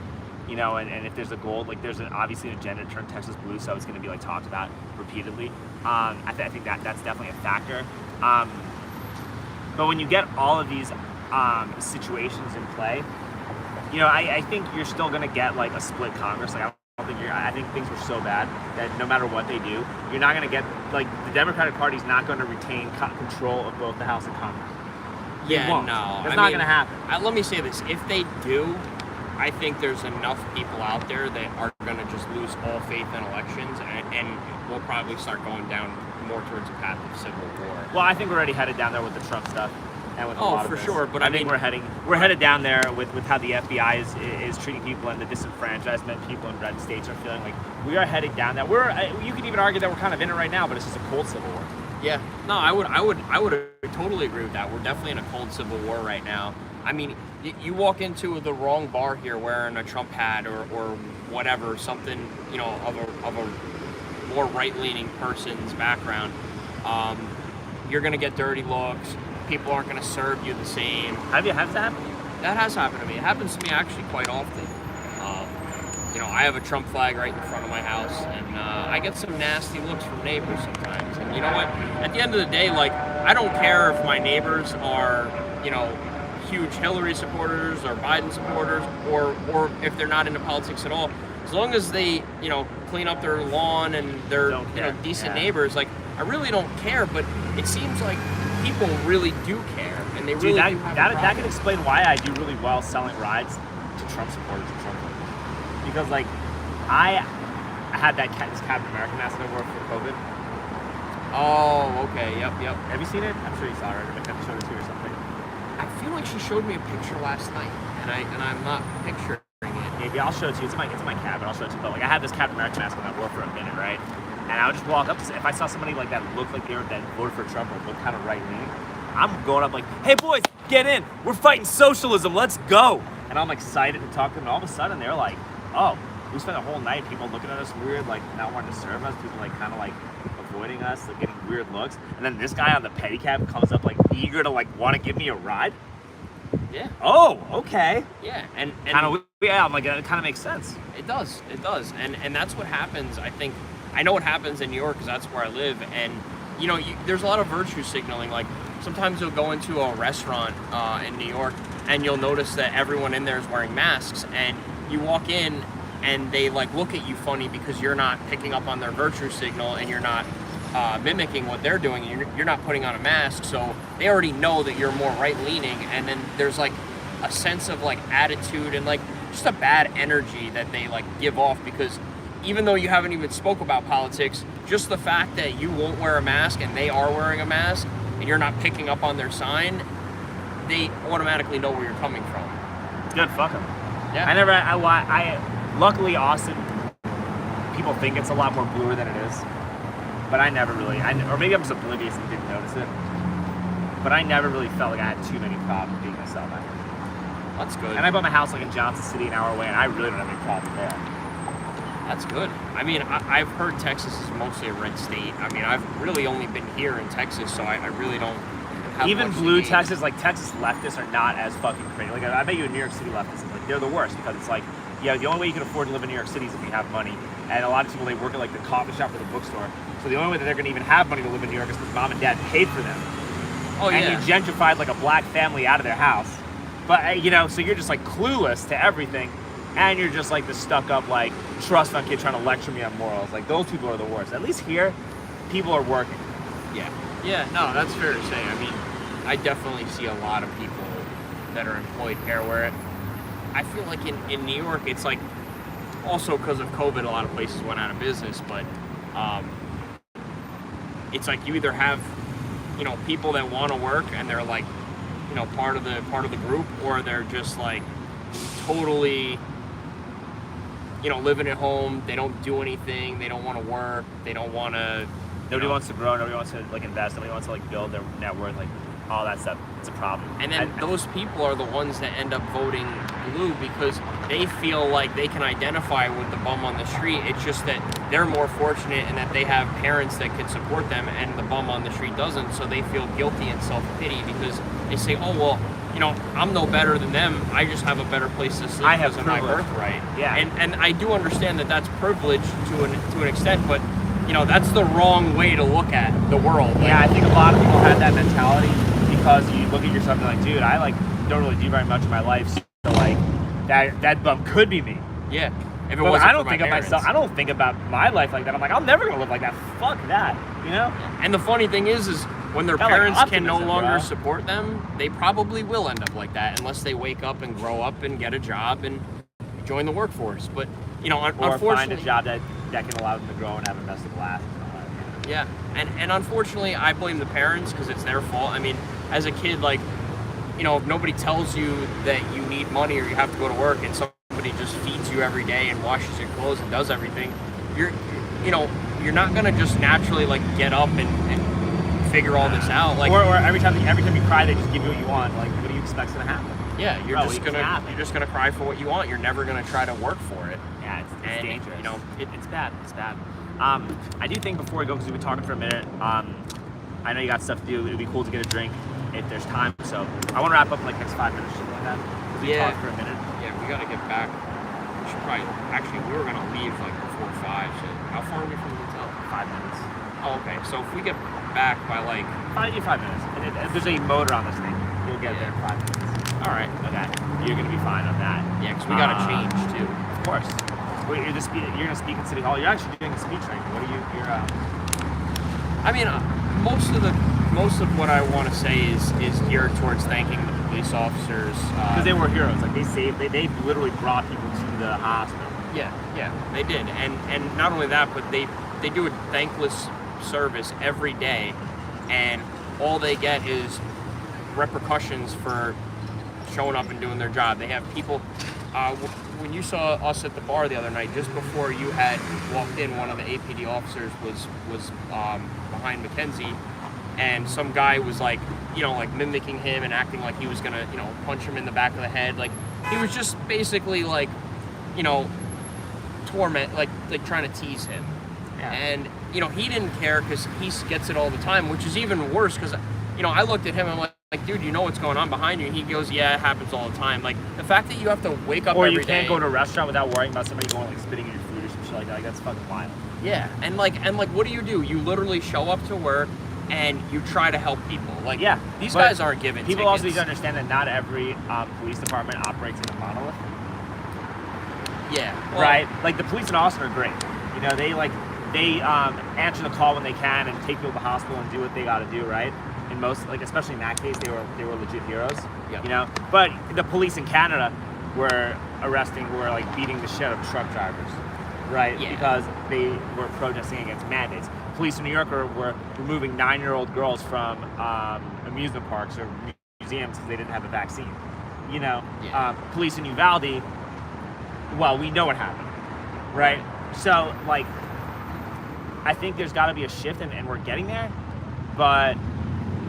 And if there's a goal, there's obviously an agenda to turn Texas blue, so it's going to be talked about repeatedly. I think that's definitely a factor. But when you get all of these situations in play, I think you're still going to get a split Congress. I think things were so bad that no matter what they do, you're not going to get the Democratic Party's not going to retain control of both the House and Congress. Yeah, no, it's not going to happen. Let me say this: if they do, I think there's enough people out there that are going to just lose all faith in elections, and we'll probably start going down more towards a path of civil war. Well, I think we're already headed down there with the Trump stuff, and with a lot of this. Sure. But I think we're headed down there with how the FBI is treating people and the disenfranchisement people in red states are feeling. We are headed down there. You could even argue that we're kind of in it right now, but it's just a cold civil war. Yeah. No, I would totally agree with that. We're definitely in a cold civil war right now. I mean, you walk into the wrong bar here wearing a Trump hat or whatever, something, of a more right-leaning person's background, you're going to get dirty looks. People aren't going to serve you the same. Has that happened? That has happened to me. It happens to me actually quite often. I have a Trump flag right in front of my house, and I get some nasty looks from neighbors sometimes. And you know what? At the end of the day, I don't care if my neighbors are, huge Hillary supporters or Biden supporters, or if they're not into politics at all. As long as they, clean up their lawn and they're, decent neighbors, I really don't care. But it seems like people really do care, and they really do have that can explain why I do really well selling rides to Trump supporters and Trump voters. Because I had this Captain America mask I wore for COVID. Oh, okay, yep. Have you seen it? I'm sure you saw it. I kind of showed it to you or something. I feel like she showed me a picture last night, and I'm not picturing it. Maybe I'll show it to you. It's in my cabin. I'll show it to you. But I had this Captain America mask on I wore for a minute, right? And I would just walk up. If I saw somebody that looked like that voted for Trump or looked kind of right leaning, I'm going up hey boys, get in. We're fighting socialism. Let's go. And I'm excited to talk to them. And all of a sudden they're like, oh, we spent the whole night people looking at us weird, not wanting to serve us, people kind of avoiding us, getting weird looks. And then this guy on the pedicab comes up eager to want to give me a ride. Yeah. Oh, okay. Yeah, and kind of, I'm that kind of makes sense. It does, and that's what happens. I think I know what happens in New York because that's where I live, and there's a lot of virtue signaling. Sometimes you'll go into a restaurant in New York and you'll notice that everyone in there is wearing masks, and you walk in and they look at you funny because you're not picking up on their virtue signal and you're not mimicking what they're doing. You're not putting on a mask, so they already know that you're more right-leaning, and then there's a sense of attitude and just a bad energy that they give off, because even though you haven't even spoke about politics, just the fact that you won't wear a mask and they are wearing a mask and you're not picking up on their sign, they automatically know where you're coming from. Good, fuck them. Yeah. Luckily, Austin, people think it's a lot more bluer than it is. But I never really, or maybe I'm just oblivious and didn't notice it. But I never really felt like I had too many problems being myself. That's good. And I bought my house like in Johnson City, an hour away, and I really don't have any problem there. That's good. I mean, I've heard Texas is mostly a red state. I mean, I've really only been here in Texas, so I really don't have Even much blue to gauge. Texas, like Texas leftists are not as fucking crazy. Like I bet you in New York City leftists, like they're the worst because it's like, yeah, the only way you can afford to live in New York City is if you have money. And a lot of people, they work at like the coffee shop or the bookstore. So the only way that they're going to even have money to live in New York is because mom and dad paid for them. Oh, yeah. And you gentrified like a black family out of their house. But, you know, so you're just like clueless to everything. And you're just like the stuck up, like, trust fund kid trying to lecture me on morals. Like, those people are the worst. At least here, people are working. Yeah. Yeah, no, that's fair to say. I mean, I definitely see a lot of people that are employed here where I feel like in New York, it's like, also because of COVID, a lot of places went out of business, but it's like you either have, you know, people that want to work and they're like, you know, part of the group, or they're just like totally, you know, living at home. They don't do anything. They don't want to work. They don't want to. Nobody wants to grow. Nobody wants to like invest. Nobody wants to like build their net worth. Like all that stuff. It's a problem. And then those people are the ones that end up voting blue because they feel like they can identify with the bum on the street. It's just that they're more fortunate and that they have parents that can support them, and the bum on the street doesn't. So they feel guilty and self-pity because they say, "Oh well, you know, I'm no better than them. I just have a better place to sleep I have because of my privilege." birthright." Yeah. And I do understand that that's privilege to an extent, but you know, that's the wrong way to look at the world. Like, Yeah, I think a lot of people have that mentality because you look at yourself and you're like, dude, I like don't really do very much in my life, so like that bum could be me. yeah. If it But wasn't I don't for think my of parents. myself. I don't think about my life like that. I'm like, I'm never gonna live like that. Fuck that. You know? And the funny thing is when their Got, like, parents can no optimism, longer bro. support them, they probably will end up like that unless they wake up and grow up and get a job and join the workforce. But you know, Or unfortunately, find a job that can allow them to grow and have a vested last. yeah. And unfortunately, I blame the parents because it's their fault. I mean, as a kid, like, you know, if nobody tells you that you need money or you have to go to work and somebody just feeds you every day and washes your clothes and does everything, you're not gonna just naturally like get up and figure all this out. Like, or every time you cry, they just give you what you want. Like, what do you expect's gonna happen? yeah, you're Bro, just it gonna can happen. you're just gonna cry for what you want. You're never gonna try to work for it. Yeah, it's And, dangerous. you know, it's bad. It's bad. I do think before we go, because we've been talking for a minute, I know you got stuff to do. It would be cool to get a drink if there's time. So I want to wrap up in like next 5 minutes, something like that. Because we Yeah. talked for a minute. Yeah, we gotta get back. We should probably we were gonna leave like before 5. So how far are we from the hotel? 5 minutes. Oh, okay. So if we get back by like, 5 minutes. And if there's a motor on this thing, you'll get there in 5 minutes. all right, Okay. You're gonna be fine on that. yeah, because we gotta change too. Of course. Wait, you're gonna speak at City Hall. You're actually doing a speech right now. What are you? I mean, most of what I want to say is geared towards thanking the police officers. Because they were heroes. Like they literally brought people to the hospital. Yeah, they did, and not only that, but they do a thankless service every day, and all they get is repercussions for showing up and doing their job. They have people. When you saw us at the bar the other night, just before you had walked in, one of the APD officers was behind Mackenzie, and some guy was like, you know, like mimicking him and acting like he was gonna, you know, punch him in the back of the head. Like he was just basically like, you know, torment, like trying to tease him. Yeah. And you know, he didn't care because he gets it all the time, which is even worse because, you know, I looked at him and I'm like, dude, you know what's going on behind you? And he goes, yeah, it happens all the time. Like the fact that you have to wake up Or every you can't day- go to a restaurant without worrying about somebody going like spitting in your food or some shit like that. Like, that's fucking wild. Yeah, and like what do? You literally show up to work and you try to help people. Like, Yeah, these but guys aren't given People also need tickets. to understand that not every police department operates in a monolith. Yeah, well, Right? Like the police in Austin are great. You know, they answer the call when they can and take people to the hospital and do what they got to do, right? In most, like especially in that case, they were legit heroes. Yep. You know, but the police in Canada were like beating the shit out of truck drivers, right? Yeah. Because they were protesting against mandates. Police in New York were removing 9-year-old girls from amusement parks or museums because they didn't have a vaccine. You know, Yeah. police in Uvalde. Well, we know what happened, right? So, like, I think there's got to be a shift, and we're getting there, but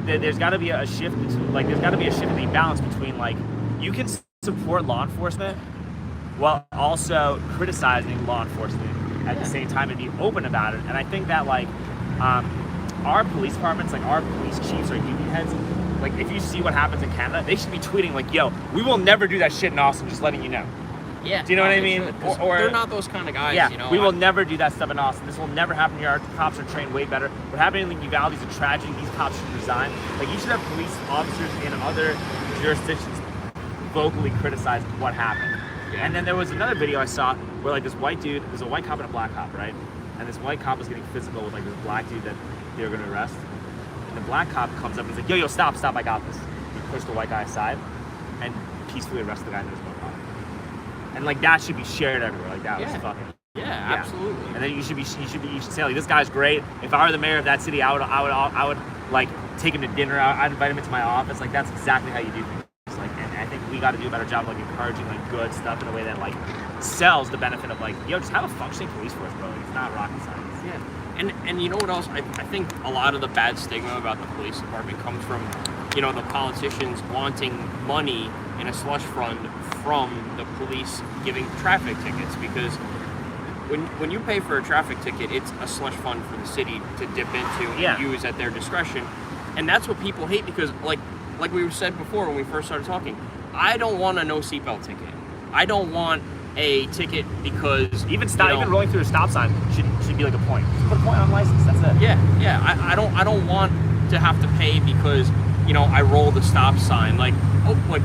there's got to be a shift between, like, there's got to be a shift in the balance between, like, you can support law enforcement while also criticizing law enforcement at the same time and be open about it. And I think that like our police departments, like our police chiefs or union heads, like if you see what happens in Canada, they should be tweeting like, yo, we will never do that shit in Austin, just letting you know. Yeah. Do you know what I mean? Or they're not those kind of guys, yeah, you know. we will never do that stuff in Austin. This will never happen here. Our cops are trained way better. What happened in Uvalde is a tragedy. These cops should resign. Like, you should have police officers in other jurisdictions vocally criticize what happened. Yeah. And then there was another video I saw where like this white dude, there's a white cop and a black cop, right? And this white cop was getting physical with like this black dude that they were gonna arrest. And the black cop comes up and he's like, yo, stop, I got this. He pushed the white guy aside and peacefully arrested the guy, and there's no problem. And like that should be shared everywhere. Like that was fucking. Yeah, absolutely. And then you should say like, this guy's great. If I were the mayor of that city, I would like take him to dinner. I'd invite him into my office. Like that's exactly how you do things. Like, and I think we got to do a better job of like encouraging like good stuff in a way that like sells the benefit of like, yo, just have a functioning police force, bro. Like, it's not rocket science. Yeah. And you know what else? I think a lot of the bad stigma about the police department comes from, you know, the politicians wanting money in a slush fund from the police giving traffic tickets, because when you pay for a traffic ticket, it's a slush fund for the city to dip into and use at their discretion. And that's what people hate, because like we said before when we first started talking, I don't want a no seatbelt ticket. I don't want a ticket because even rolling through a stop sign should be like a point. Just put a point on license. That's it. Yeah. I don't want to have to pay because, you know, I roll the stop sign. Like,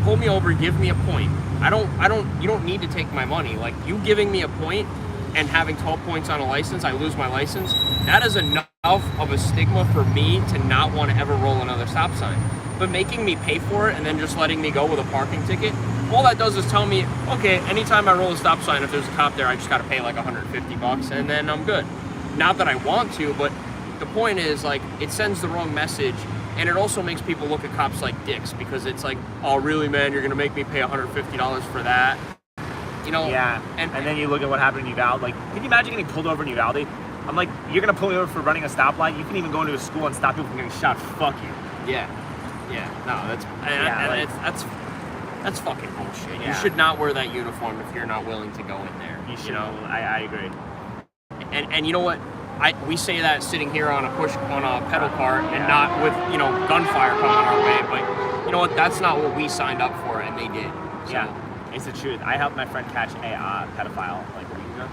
pull me over, give me a point. You don't need to take my money. Like, you giving me a point and having 12 points on a license, I lose my license. That is enough of a stigma for me to not want to ever roll another stop sign. But making me pay for it and then just letting me go with a parking ticket, all that does is tell me, okay, anytime I roll a stop sign, if there's a cop there, I just got to pay like $150 and then I'm good. Not that I want to, but the point is, like, it sends the wrong message. And it also makes people look at cops like dicks, because it's like, oh, really, man, you're going to make me pay $150 for that? You know? Yeah. And then you look at what happened in Uvalde. Like, can you imagine getting pulled over in Uvalde? I'm like, you're going to pull me over for running a stoplight? You can even go into a school and stop people from getting shot. Fuck you. Yeah. No, that's fucking bullshit. Yeah. You should not wear that uniform if you're not willing to go in there. You know? I agree. And you know what? We say that sitting here on a pedal cart and not with, you know, gunfire coming our way, but you know what? That's not what we signed up for, and they did. So. Yeah, it's the truth. I helped my friend catch a pedophile like a week ago.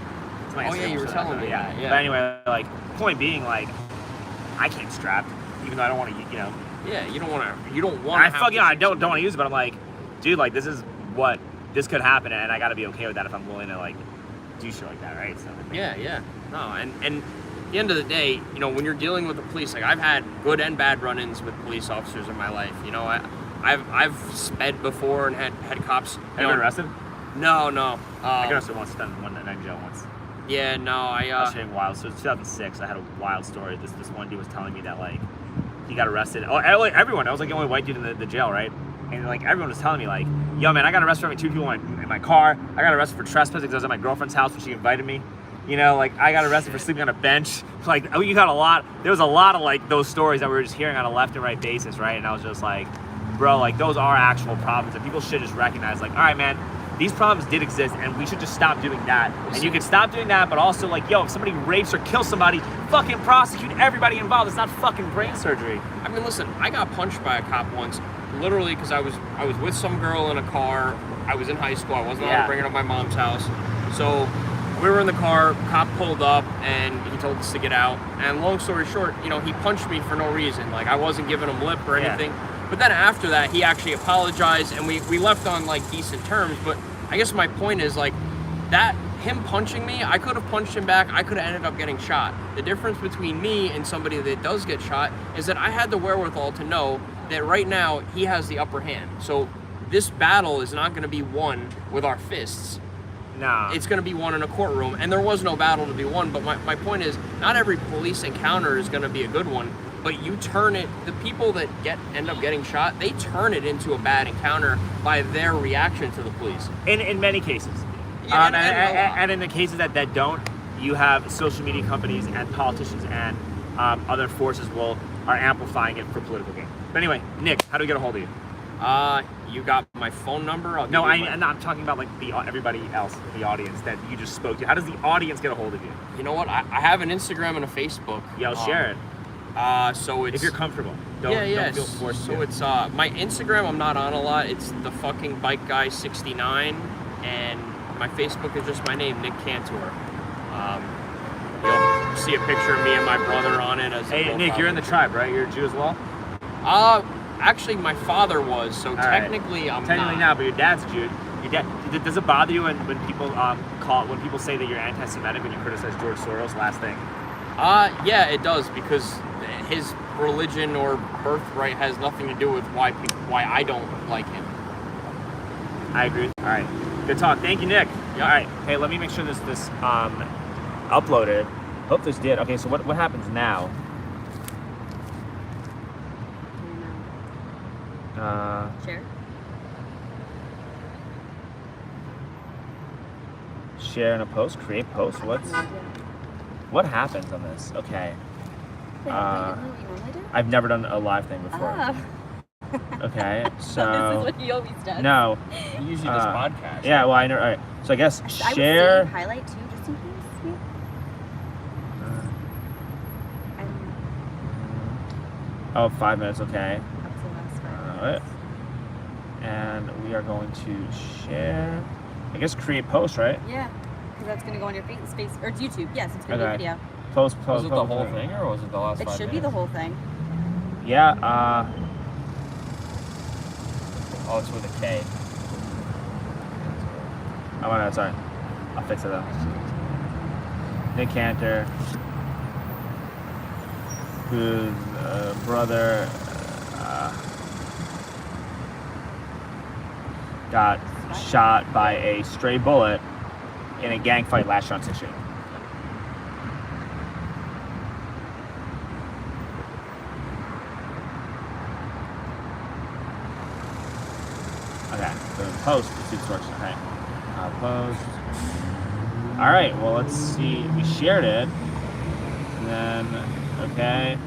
Oh yeah, you were telling me. Yeah. But anyway, like, point being, like, I came strapped, even though I don't want to, you know. Yeah, you don't want to. I don't want to use it, but I'm like, dude, like, this could happen, and I got to be okay with that if I'm willing to like do shit like that, right? So. Yeah. No, and. At the end of the day, you know, when you're dealing with the police, like, I've had good and bad run-ins with police officers in my life. You know, I've sped before and had cops. Have you been arrested? No. I got arrested once, spent one night in jail once. Yeah, no, I was sharing wild. So it's 2006. I had a wild story. This one dude was telling me that like he got arrested. Oh, everyone. I was like the only white dude in the jail, right? And like everyone was telling me like, yo, man, I got arrested for having two people in my car. I got arrested for trespassing because I was at my girlfriend's house when she invited me. You know, like, I got arrested for sleeping on a bench. Like, you got there was a lot of, like, those stories that we were just hearing on a left and right basis, right? And I was just like, bro, like, those are actual problems. And people should just recognize, like, all right, man, these problems did exist, and we should just stop doing that. And you can stop doing that, but also, like, yo, if somebody rapes or kills somebody, fucking prosecute everybody involved. It's not fucking brain surgery. I mean, listen, I got punched by a cop once, literally, because I was with some girl in a car. I was in high school. I wasn't allowed to bring her to my mom's house. So we were in the car, cop pulled up, and he told us to get out. And long story short, you know, he punched me for no reason. Like, I wasn't giving him lip or anything. But then after that, he actually apologized, and we left on, like, decent terms. But I guess my point is, like, that him punching me, I could have punched him back. I could have ended up getting shot. The difference between me and somebody that does get shot is that I had the wherewithal to know that right now he has the upper hand. So this battle is not going to be won with our fists. Nah. It's going to be won in a courtroom, and there was no battle to be won. But my point is, not every police encounter is going to be a good one, but you turn it, the people that end up getting shot, they turn it into a bad encounter by their reaction to the police. In many cases. Yeah, and in the cases that don't, you have social media companies and politicians and other forces are amplifying it for political gain. But anyway, Nick, how do we get a hold of you? You got my phone number? I'll No, give you I'm not talking about like everybody else in the audience that you just spoke to. How does the audience get a hold of you? You know what? I have an Instagram and a Facebook. Yeah, I'll share it. So it's If you're comfortable. Don't feel forced So to. it's my Instagram. I'm not on a lot. It's the fucking bike guy 69, and my Facebook is just my name, Nick Kantor. You'll see a picture of me and my brother on it. Hey, Nick, you're in the tribe, right? You're a Jew as well? Actually, my father was, so technically I'm technically not. not, but your dad's Jew. Your dad. Does it bother you when people when people say that you're anti-Semitic when you criticize George Soros? Last thing. Yeah, it does, because his religion or birthright has nothing to do with why I don't like him. I agree. All right, good talk. Thank you, Nick. Yep. All right, hey, let me make sure this uploaded. Hope this did. Okay, so what happens now? Share. Share in a post, create post. What happens on this? Okay. Wait, you know what you normally do? I've never done a live thing before. Okay, so this is what he always does. no. He usually does podcast. Yeah, well I know. All right, so I guess I would share. save highlight too, just in case. Maybe. Oh, 5 minutes. Okay. Up to the last 5 All right. And we are going to share. I guess create post, right? Yeah, because that's going to go on your space, or it's YouTube. Yes, it's going to be a video. Post. Was it the post, whole post. thing, or was it the last It 5 should minutes? be the whole thing. Yeah. Oh, it's with a K. Oh my God, sorry. I'll fix it though. Nick Kantor, whose brother got shot by a stray bullet in a gang fight last year on 6th Street. Okay, so post the instruction. Okay, post. All right, well let's see. We shared it, and then okay.